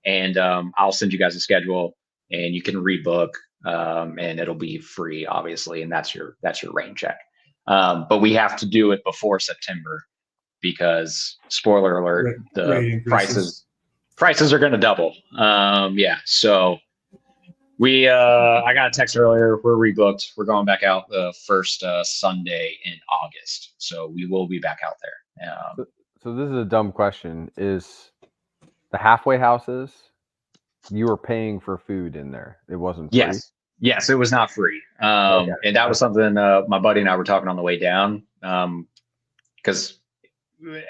And I'll send you guys a schedule and you can rebook, and it'll be free, obviously. And that's your rain check. But we have to do it before September because, spoiler alert, the prices are going to double. So I got a text earlier. We're rebooked. We're going back out the first Sunday in August. So we will be back out there. So this is a dumb question. Is the halfway houses, you were paying for food in there? It wasn't free? Yes, it was not free. And that was something my buddy and I were talking on the way down. Because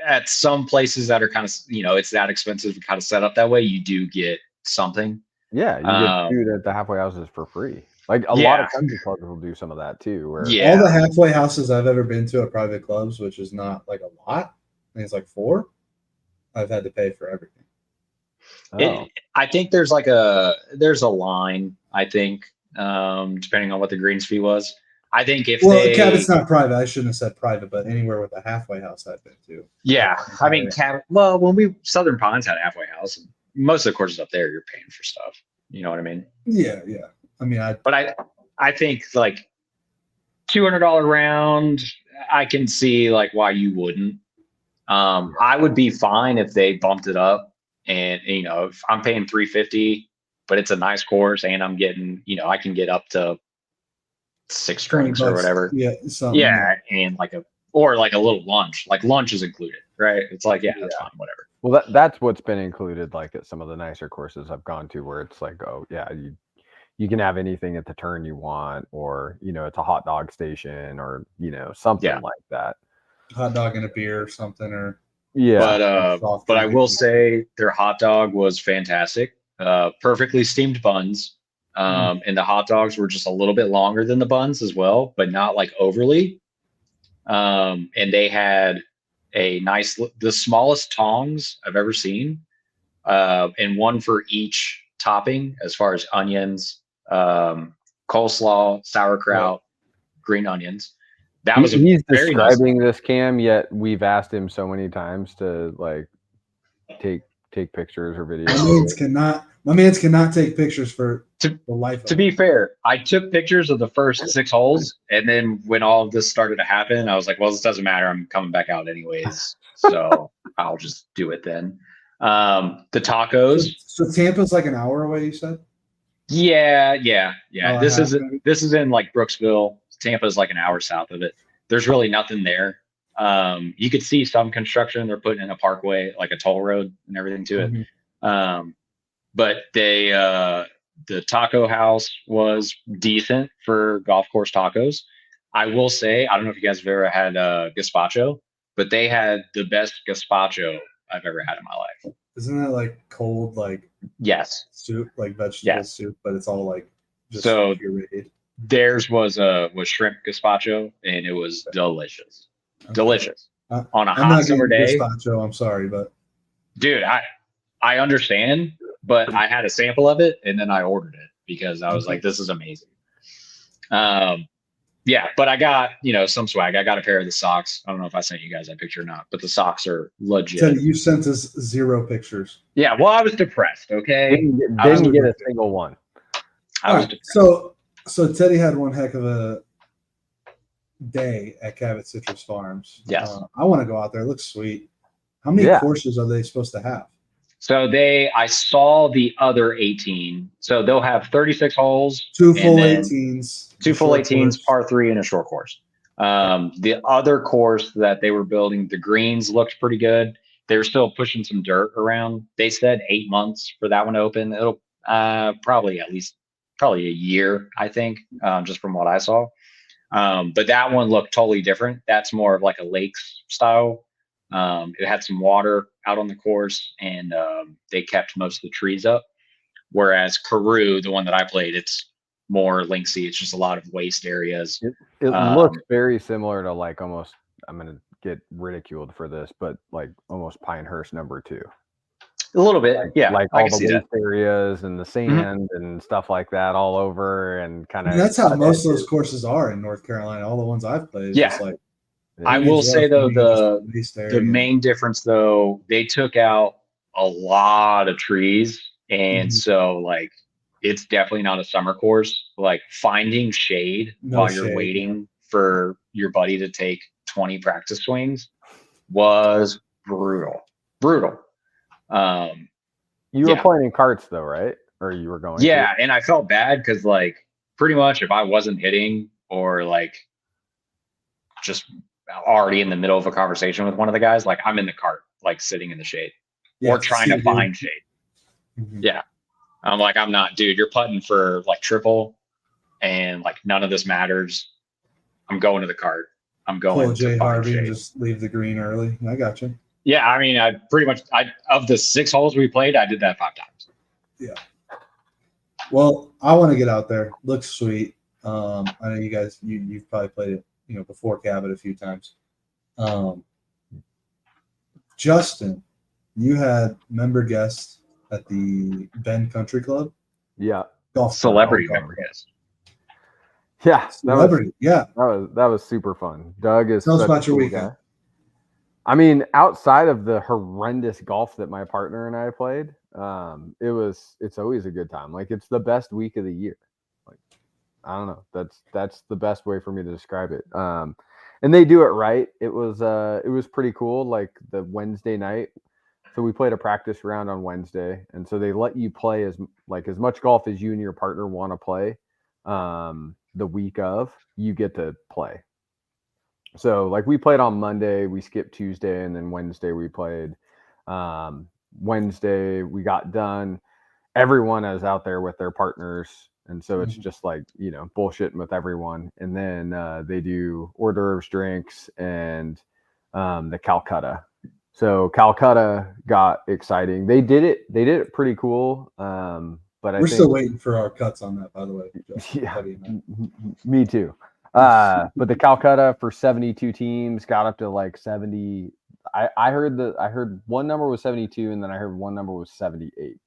at some places that are kind of, it's that expensive to kind of set up that way, you do get something. Yeah, you get food at the halfway houses for free. Like a lot of country clubs will do some of that too. Where all the halfway houses I've ever been to at private clubs, which is not like a lot, I think it's like 4, I've had to pay for everything. I think there's a line, I think, depending on what the greens fee was. I think Cabot's not private. I shouldn't have said private, but anywhere with a halfway house I've been to. Yeah, I mean, when Southern Pines had a halfway house, most of the courses up there, you're paying for stuff. You know what I mean? Yeah. I mean, I think like $200 round, I can see like why you wouldn't. I would be fine if they bumped it up, and if I'm paying $350, but it's a nice course, and I'm getting, I can get up to 6 drinks or whatever. Yeah. And like a little lunch. Like lunch is included, right? It's like, that's fine, whatever. Well, that's what's been included, like at some of the nicer courses I've gone to, where it's like, oh yeah, you can have anything at the turn you want, or it's a hot dog station, or something like that. Hot dog and a beer or something, or but I will say their hot dog was fantastic. Perfectly steamed buns. And the hot dogs were just a little bit longer than the buns as well, but not like overly. And they had the smallest tongs I've ever seen, and one for each topping, as far as onions, coleslaw, sauerkraut, green onions. That was he's describing this, Cam, yet we've asked him so many times to like take pictures or videos. My man's cannot take pictures for the life of To be fair, I took pictures of the first 6 holes, and then when all of this started to happen, I was like, well, this doesn't matter. I'm coming back out anyways, so I'll just do it then. The tacos. So Tampa's like an hour away, you said? Yeah. This is in like Brooksville. Tampa's like an hour south of it. There's really nothing there. You could see some construction. They're putting in a parkway, like a toll road and everything to it. But the taco house was decent for golf course tacos. I will say, I don't know if you guys have ever had gazpacho, but they had the best gazpacho I've ever had in my life. Isn't that like cold, like soup, like vegetable soup, but it's all like just pureed? Theirs was shrimp gazpacho, and it was delicious. Okay. Delicious. On a hot summer day. Gazpacho, I'm sorry, but dude, I understand, but I had a sample of it and then I ordered it because I was like, this is amazing. But I got, some swag. I got a pair of the socks. I don't know if I sent you guys that picture or not, but the socks are legit. You sent us 0 pictures. Yeah, well, I was depressed, okay? Didn't get a single one. So Teddy had one heck of a day at Cabot Citrus Farms. Yes. I want to go out there. It looks sweet. How many courses are they supposed to have? So I saw the other 18. So they'll have 36 holes. Two full 18s. Two full 18s, par 3, and a short course. The other course that they were building, the greens looked pretty good. They were still pushing some dirt around. They said 8 months for that one to open. It'll probably a year, I think, just from what I saw. But that one looked totally different. That's more of like a lakes style. It had some water out on the course, and they kept most of the trees up. Whereas Carew, the one that I played, it's more linksy. It's just a lot of waste areas. It looks very similar to like almost, I'm going to get ridiculed for this, but like almost Pinehurst #2. A little bit, yeah. Like all the waste areas and the sand and stuff like that all over, and kind of. That's how most of those courses are in North Carolina. All the ones I've played. Yeah. Just like, I will say though, the main difference though, they took out a lot of trees, and so like it's definitely not a summer course. Like finding shade while you're waiting for your buddy to take 20 practice swings was brutal. You were playing in carts though, right? Or you were going? Yeah, and I felt bad because like pretty much if I wasn't hitting or like just already in the middle of a conversation with one of the guys, like I'm in the cart, like sitting in the shade or trying to find shade. Yeah. I'm like, I'm not, dude, you're putting for like triple and like none of this matters. I'm going to the cart. I'm going to find shade. And just leave the green early. I got you. Yeah. I mean, of the 6 holes we played, I did that 5 times. Yeah. Well, I want to get out there. Looks sweet. I know you guys, you've probably played it, before Cabot a few times. Justin, you had member guests at the Bend Country Club. Yeah. Golf celebrity member guest. Yeah. Celebrity. That was super fun. Doug is. Tell us about your weekend. Guy. I mean, outside of the horrendous golf that my partner and I played, it's always a good time. Like it's the best week of the year. Like, I don't know. That's the best way for me to describe it. And they do it right. It was pretty cool. Like the Wednesday night. So we played a practice round on Wednesday. And so they let you play as much golf as you and your partner want to play. The week of, you get to play. So like we played on Monday, we skipped Tuesday, and then Wednesday we played. Wednesday we got done. Everyone is out there with their partners. And so it's just like, bullshitting with everyone. And then they do hors d'oeuvres, drinks, and the Calcutta. So Calcutta got exciting. They did it pretty cool. But we're still waiting for our cuts on that, by the way. Yeah, me too. But the Calcutta for 72 teams got up to like 70. I heard one number was 72, and then I heard one number was 78.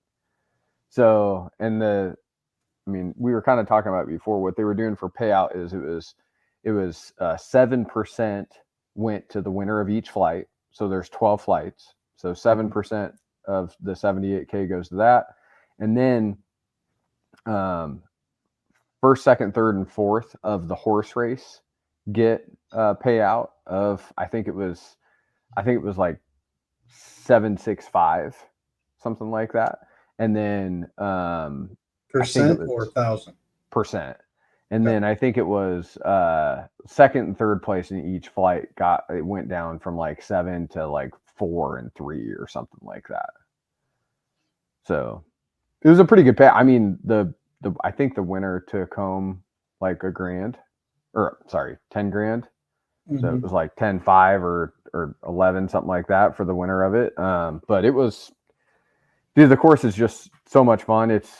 So, we were kind of talking about it before. What they were doing for payout is it was 7% went to the winner of each flight. So there's 12 flights. So 7% of the 78K goes to that. And then first, second, third, and fourth of the horse race get payout of I think it was like 765, something like that. And then percent or 1,000%. And then I think it was second and third place in each flight it went down from like 7 to like 4 and 3 or something like that. So it was a pretty good pay. I mean, I think the winner took home like $10 grand. So it was like 10-5 or 11, something like that for the winner of it. But it was, dude, the course is just so much fun. It's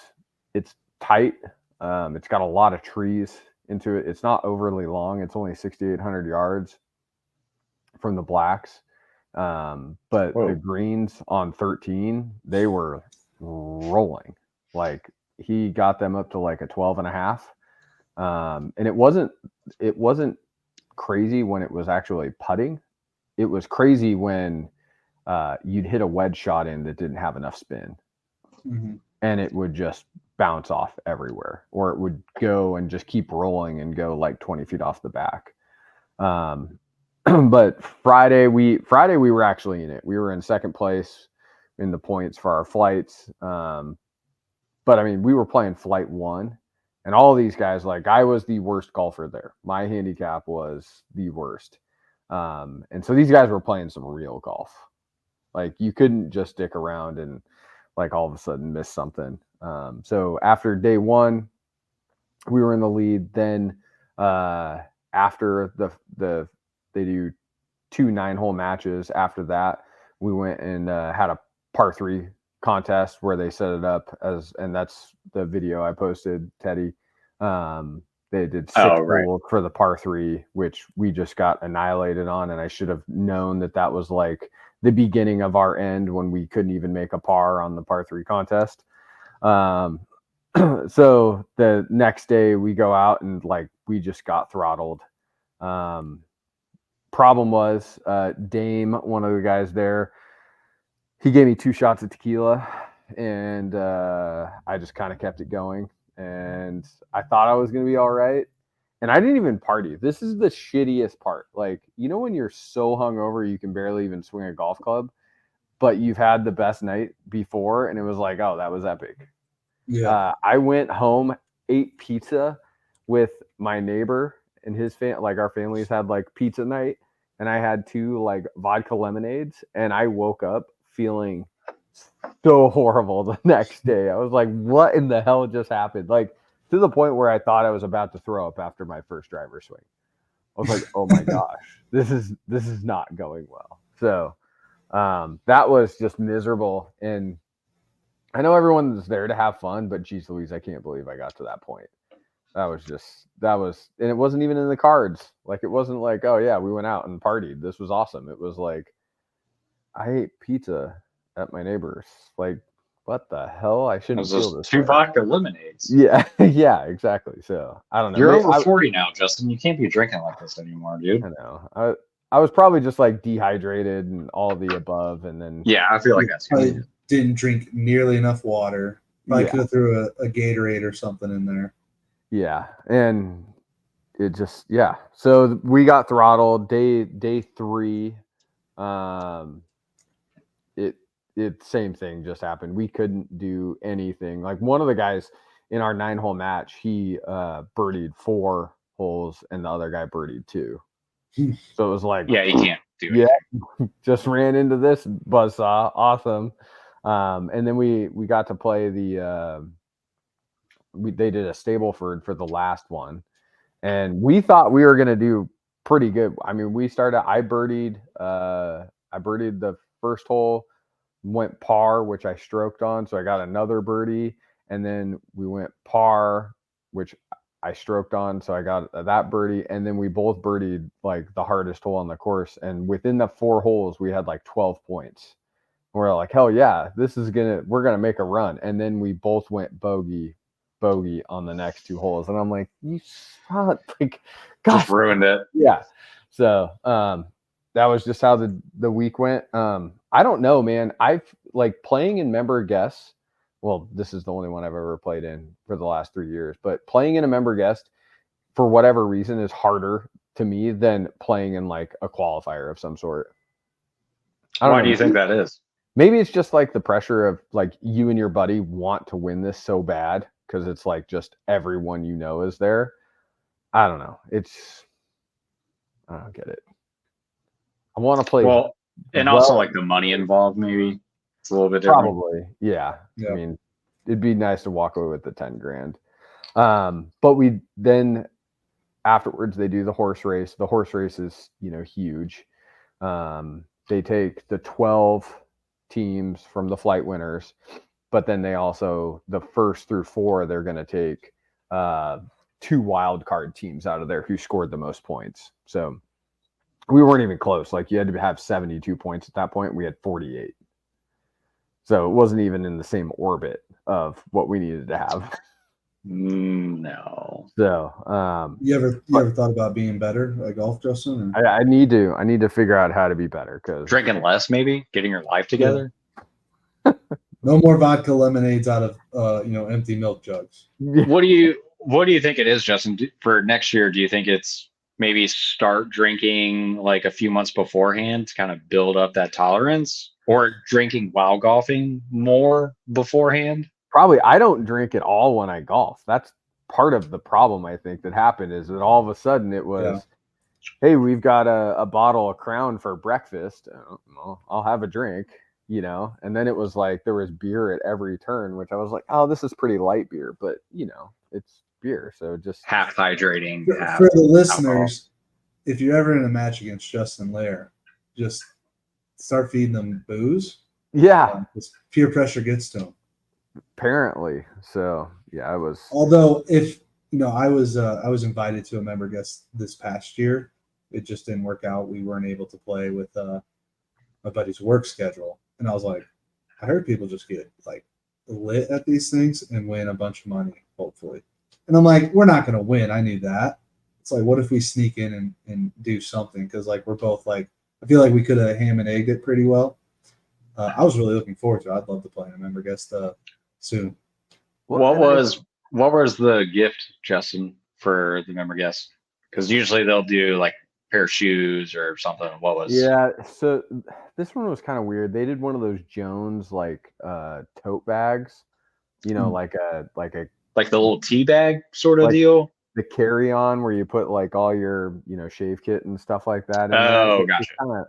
tight. It's got a lot of trees into it. It's not overly long. It's only 6,800 yards from the blacks. But the greens on 13, they were rolling. Like he got them up to like a 12.5. And it wasn't crazy when it was actually putting. It was crazy when you'd hit a wedge shot in that didn't have enough spin. And it would just bounce off everywhere, or it would go and just keep rolling and go like 20 feet off the back. But Friday we were actually in it. We were in second place in the points for our flights. But I mean, we were playing flight 1, and all of these guys, like, I was the worst golfer there. My handicap was the worst. And so these guys were playing some real golf. Like, you couldn't just stick around and like all of a sudden miss something. So after day 1, we were in the lead. Then after they do 2 9-hole matches. After that, we went and had a par 3 contest where they set it up and that's the video I posted, Teddy. They did 6 holes for the par 3, which we just got annihilated on, and I should have known that was like the beginning of our end when we couldn't even make a par on the par 3 contest. So the next day we go out and like we just got throttled. Problem was Dame, one of the guys there, he gave me 2 shots of tequila, and I just kind of kept it going. And I thought I was going to be all right. And I didn't even party. This is the shittiest part. Like, you know, when you're so hungover, you can barely even swing a golf club, but you've had the best night before. And it was like, oh, that was epic. Yeah. I went home, ate pizza with my neighbor and his like our families had like pizza night. And I had 2 like vodka lemonades, and I woke up feeling so horrible the next day. I was like, what in the hell just happened? Like, to the point where I thought I was about to throw up after my first driver swing. I was like, oh my gosh, this is not going well. So that was just miserable. And I know everyone's there to have fun, but geez Louise, I can't believe I got to that point. And it wasn't even in the cards. Like, it wasn't like, oh yeah, we went out and partied. This was awesome. It was like, I ate pizza at my neighbor's. Like, what the hell? I shouldn't feel this. 2 vodka lemonades. Yeah, yeah, exactly. So I don't know. You're over 40 now, Justin. You can't be drinking like this anymore, dude. I know. I was probably just like dehydrated and all the above, and then I feel like that's good. Didn't drink nearly enough water. Probably could have threw a Gatorade or something in there. Yeah, and it just So we got throttled day 3. It same thing just happened. We couldn't do anything. Like, one of the guys in our 9-hole match, he birdied 4 holes, and the other guy birdied 2. So it was like, you can't do it. Yeah, just ran into this buzzsaw. Awesome. And then we got to play they did a Stableford for the last one, and we thought we were gonna do pretty good. I mean, I birdied the first hole, went par, which I stroked on, so I got another birdie, and then we went par, which I stroked on, so I got that birdie, and then we both birdied like the hardest hole on the course, and within the 4 holes we had like 12 points. We're like, hell yeah, we're gonna make a run. And then we both went bogey on the next 2 holes, and I'm like, you suck. Like, gosh, just ruined it. Yeah. So that was just how the week went. I don't know, man. I've like playing in member guests. Well, this is the only one I've ever played in for the last 3 years, but playing in a member guest for whatever reason is harder to me than playing in like a qualifier of some sort. Why do you think that is? Maybe it's just like the pressure of like you and your buddy want to win this so bad because it's like just everyone you know is there. I don't know. I don't get it. I want to play. Well, and also like the money involved, maybe it's a little bit different. Probably, yeah. I mean, it'd be nice to walk away with the 10 grand. But we then afterwards they do the horse race. The horse race is, huge. They take the 12 teams from the flight winners, but then they also, the first through 4, they're going to take 2 wild card teams out of there who scored the most points. So we weren't even close. Like, you had to have 72 points at that point. We had 48. So it wasn't even in the same orbit of what we needed to have. No. So you ever thought about being better at golf, Justin? I need to figure out how to be better, because drinking less, maybe getting your life together. No more vodka lemonades out of empty milk jugs. What do you think it is, Justin, for next year? Do you think it's maybe start drinking like a few months beforehand to kind of build up that tolerance, or drinking while golfing more beforehand? Probably. I don't drink at all when I golf. That's part of the problem I think that happened, is that all of a sudden it was, hey, we've got a bottle of Crown for breakfast. Well, I'll have a drink, and then it was like there was beer at every turn, which I was like, oh, this is pretty light beer, but it's beer, so just Half hydrating. For the listeners, if you're ever in a match against Justin Lair, just start feeding them booze. Yeah, peer pressure gets to them. Apparently, so yeah, I was. Although, if I was invited to a member guest this past year, it just didn't work out. We weren't able to play with my buddy's work schedule, and I was like, I heard people just get like lit at these things and win a bunch of money, hopefully. And I'm like, we're not going to win. I knew that. It's like, what if we sneak in and do something? Because like we're both like, I feel like we could have ham and egged it pretty well. I was really looking forward to it. I'd love to play in a member guest soon. What was the gift, Justin, for the member guest? Because usually they'll do like a pair of shoes or something. What was? Yeah, so this one was kind of weird. They did one of those Jones like tote bags, like the little tea bag sort of deal. The carry-on where you put like all your shave kit and stuff like that in there. Gotcha.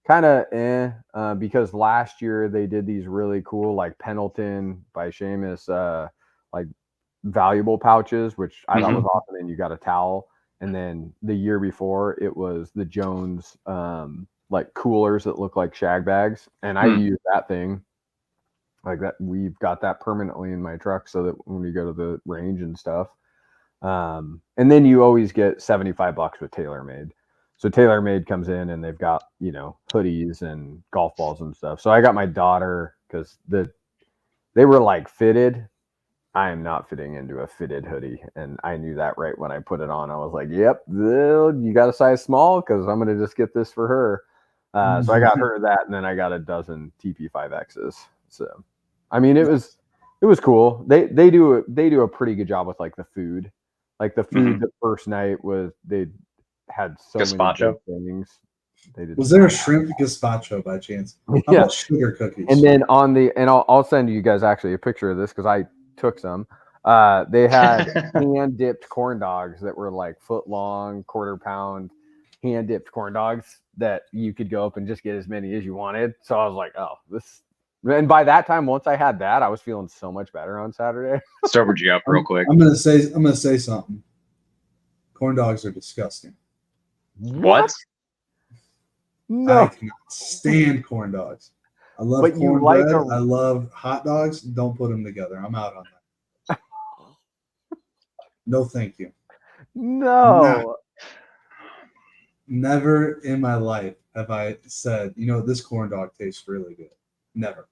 Kind of because last year they did these really cool like Pendleton by Seamus like valuable pouches, which I thought was awesome, and you got a towel. And then the year before it was the Jones like coolers that look like shag bags, and I use that thing like that. We've got that permanently in my truck so that when we go to the range and stuff. And then you always get $75 with TaylorMade. So TaylorMade comes in and they've got, hoodies and golf balls and stuff. So I got my daughter because they were like fitted. I am not fitting into a fitted hoodie. And I knew that right when I put it on. I was like, yep, you got a size small because I'm going to just get this for her. So I got her that, and then I got a dozen TP5Xs. So, I mean, it was cool. They do a pretty good job with like the food. Like the food the first night was they had so gazpacho many things. Was there a shrimp gazpacho by chance? How about sugar cookies? And then I'll send you guys actually a picture of this because I took some. They had hand dipped corn dogs that were like foot long, quarter pound hand dipped corn dogs that you could go up and just get as many as you wanted. So I was like, oh, this. And by that time, once I had that, I was feeling so much better on Saturday. Sobered you up real quick. I'm gonna say something. Corn dogs are disgusting. What? No. I cannot stand corn dogs. I love cornbread. I love hot dogs. Don't put them together. I'm out on that. No, thank you. No. Never in my life have I said, this corn dog tastes really good. Never.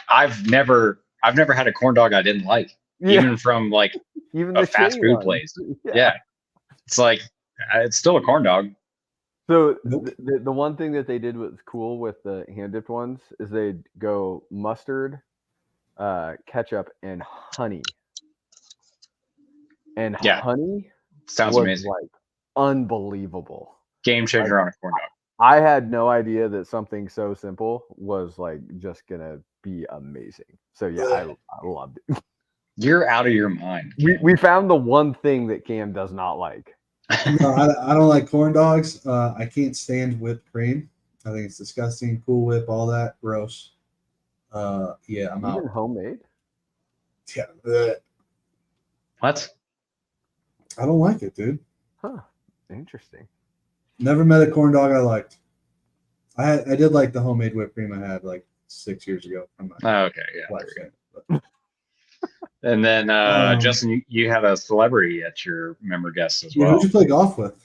I've never had a corn dog I didn't like, even from like a fast food place. Yeah. It's like, it's still a corn dog. So the one thing that they did was cool with the hand dipped ones is they'd go mustard, ketchup, and honey. And honey sounds amazing. Like unbelievable. Game changer on a corn dog. I had no idea that something so simple was like just gonna be amazing. So yeah, I loved it. You're out of your mind. We found the one thing that Cam does not like. No, I don't like corn dogs. I can't stand whipped cream. I think it's disgusting. Cool Whip, all that, gross. Yeah, I'm out. Even homemade? Yeah. What? I don't like it, dude. Huh. Interesting. Never met a corn dog I liked. I did like the homemade whipped cream I had like 6 years ago. Okay, yeah. And then Justin, you had a celebrity at your member guest as well. Who'd you play golf with?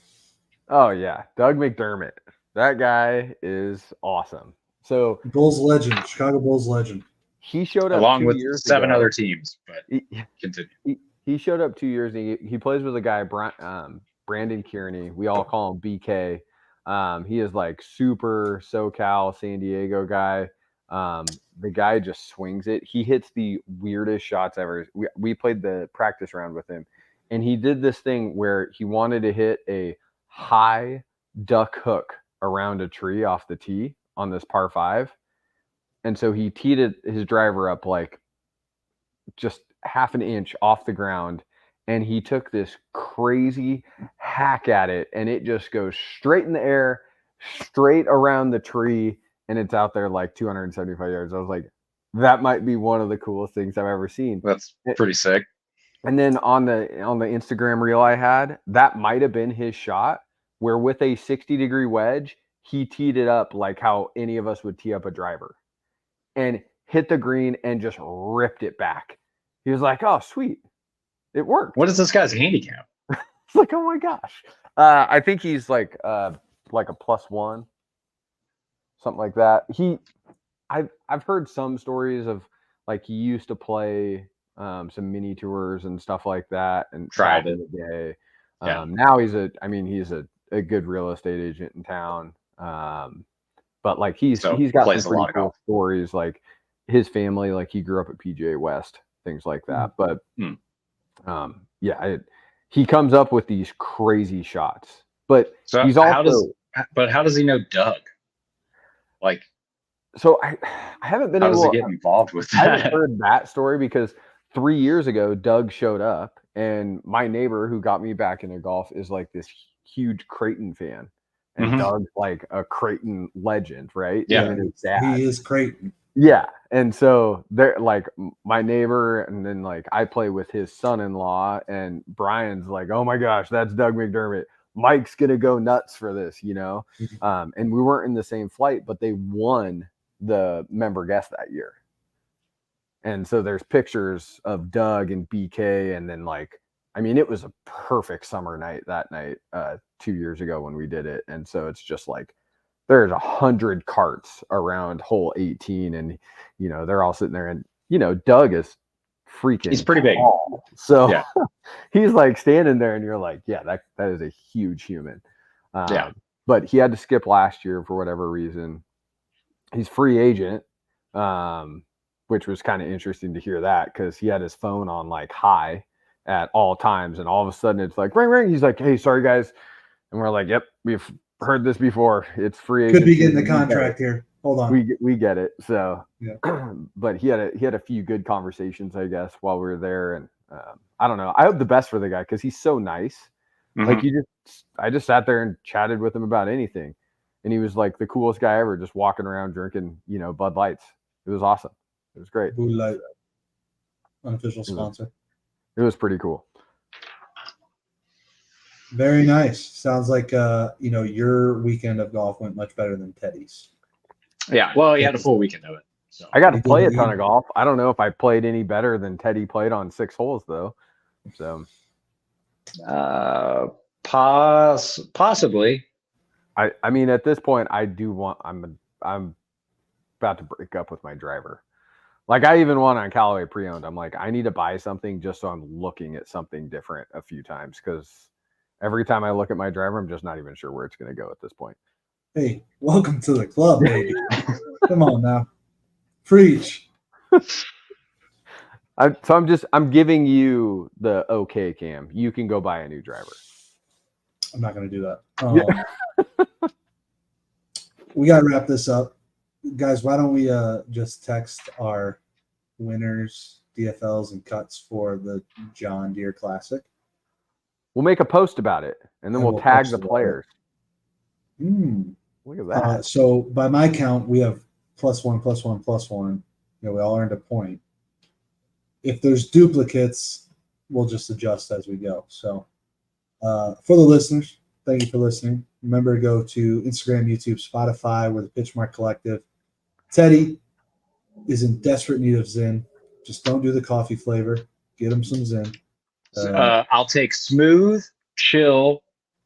Oh yeah, Doug McDermott. That guy is awesome. So Bulls legend, Chicago Bulls legend. He showed up along with 7 ago. Other teams, but continue. He showed up 2 years and he plays with a guy, Brandon Kearney. We all call him BK. He is like super SoCal San Diego guy. The guy just swings it. He hits the weirdest shots ever. We played the practice round with him, and he did this thing where he wanted to hit a high duck hook around a tree off the tee on this par 5. And so he teed his driver up like just half an inch off the ground, and he took this crazy hack at it, and it just goes straight in the air, straight around the tree, and it's out there like 275 yards. I was like, that might be one of the coolest things I've ever seen. That's pretty sick. And then on the Instagram reel I had, that might have been his shot, where with a 60-degree wedge, he teed it up like how any of us would tee up a driver, and hit the green and just ripped it back. He was like, oh, sweet. It worked. What is this guy's handicap? It's like, oh my gosh. I think he's like a +1, something like that. I've heard some stories of like he used to play some mini tours and stuff like that, and tried it. Day. Yeah. Now he's a good real estate agent in town. But like he's got some pretty cool stories. Like his family, like he grew up at PGA West, things like that. But he comes up with these crazy shots. But so he's also how does he know Doug? Like, so I haven't been able to get involved with that. I haven't heard that story because 3 years ago Doug showed up, and my neighbor who got me back into golf is like this huge Creighton fan. And Doug's like a Creighton legend, right? Yeah, and his dad. He is Creighton. Yeah, and so they're like my neighbor, and then like I play with his son-in-law, and Brian's like, "Oh my gosh, that's Doug McDermott. Mike's gonna go nuts for this," you know. And we weren't in the same flight, but they won the member guest that year, and so there's pictures of Doug and BK, and then like, I mean, it was a perfect summer night that night 2 years ago when we did it. And so it's just like, there's 100 carts around hole 18, and, you know, they're all sitting there, and, you know, Doug is freaking he's pretty big. So yeah. He's like standing there, and you're like, yeah, that is a huge human. But he had to skip last year for whatever reason. He's free agent, which was kind of interesting to hear that, because he had his phone on like high at all times, and all of a sudden it's like ring ring. He's like, hey, sorry guys, and we're like, yep, we've heard this before. It's free agent. Could be getting the contract here. Hold on, we get it. So yeah. But he had a few good conversations, I guess, while we were there, and I don't know. I hope the best for the guy because he's so nice. Like I just sat there and chatted with him about anything, and he was like the coolest guy ever, just walking around drinking, you know, Bud Lights. It was awesome. It was great. Bud Light, unofficial sponsor. It was pretty cool. Very nice. Sounds like you know, your weekend of golf went much better than Teddy's. Yeah, well, he had a full weekend of it. So I got to play a ton of golf. I don't know if I played any better than Teddy played on 6 holes though. So possibly. I mean, at this point, I'm about to break up with my driver. Like, I even won on Callaway pre-owned. I'm like, I need to buy something just so I'm looking at something different a few times, because every time I look at my driver, I'm just not even sure where it's going to go at this point. Hey, welcome to the club, baby. Come on now. Preach. I'm giving you the okay, Cam. You can go buy a new driver. I'm not going to do that. We got to wrap this up. Guys, why don't we just text our winners, DFLs, and cuts for the John Deere Classic? We'll make a post about it, and then we'll tag the players. Look at that. So by my count, we have +1, +1, +1. You know, we all earned a point. If there's duplicates, we'll just adjust as we go. So for the listeners, thank you for listening. Remember to go to Instagram, YouTube, Spotify. We're the Pitchmark Collective. Teddy is in desperate need of Zyn. Just don't do the coffee flavor. Get him some Zyn. I'll take smooth, chill,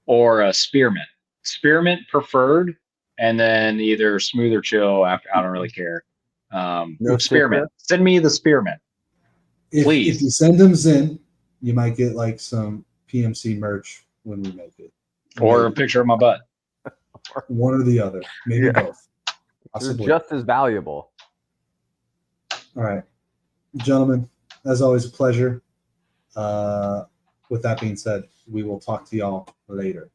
or a spearmint. Spearmint preferred, and then either smooth or chill after. I don't really care. No spearmint. Send me the spearmint, please. If you send him Zyn, you might get like some PMC merch when we make it. Or a picture of my butt. One or the other. Maybe both. Possibly. They're just as valuable. All right. Gentlemen, as always, a pleasure. with that being said, we will talk to y'all later.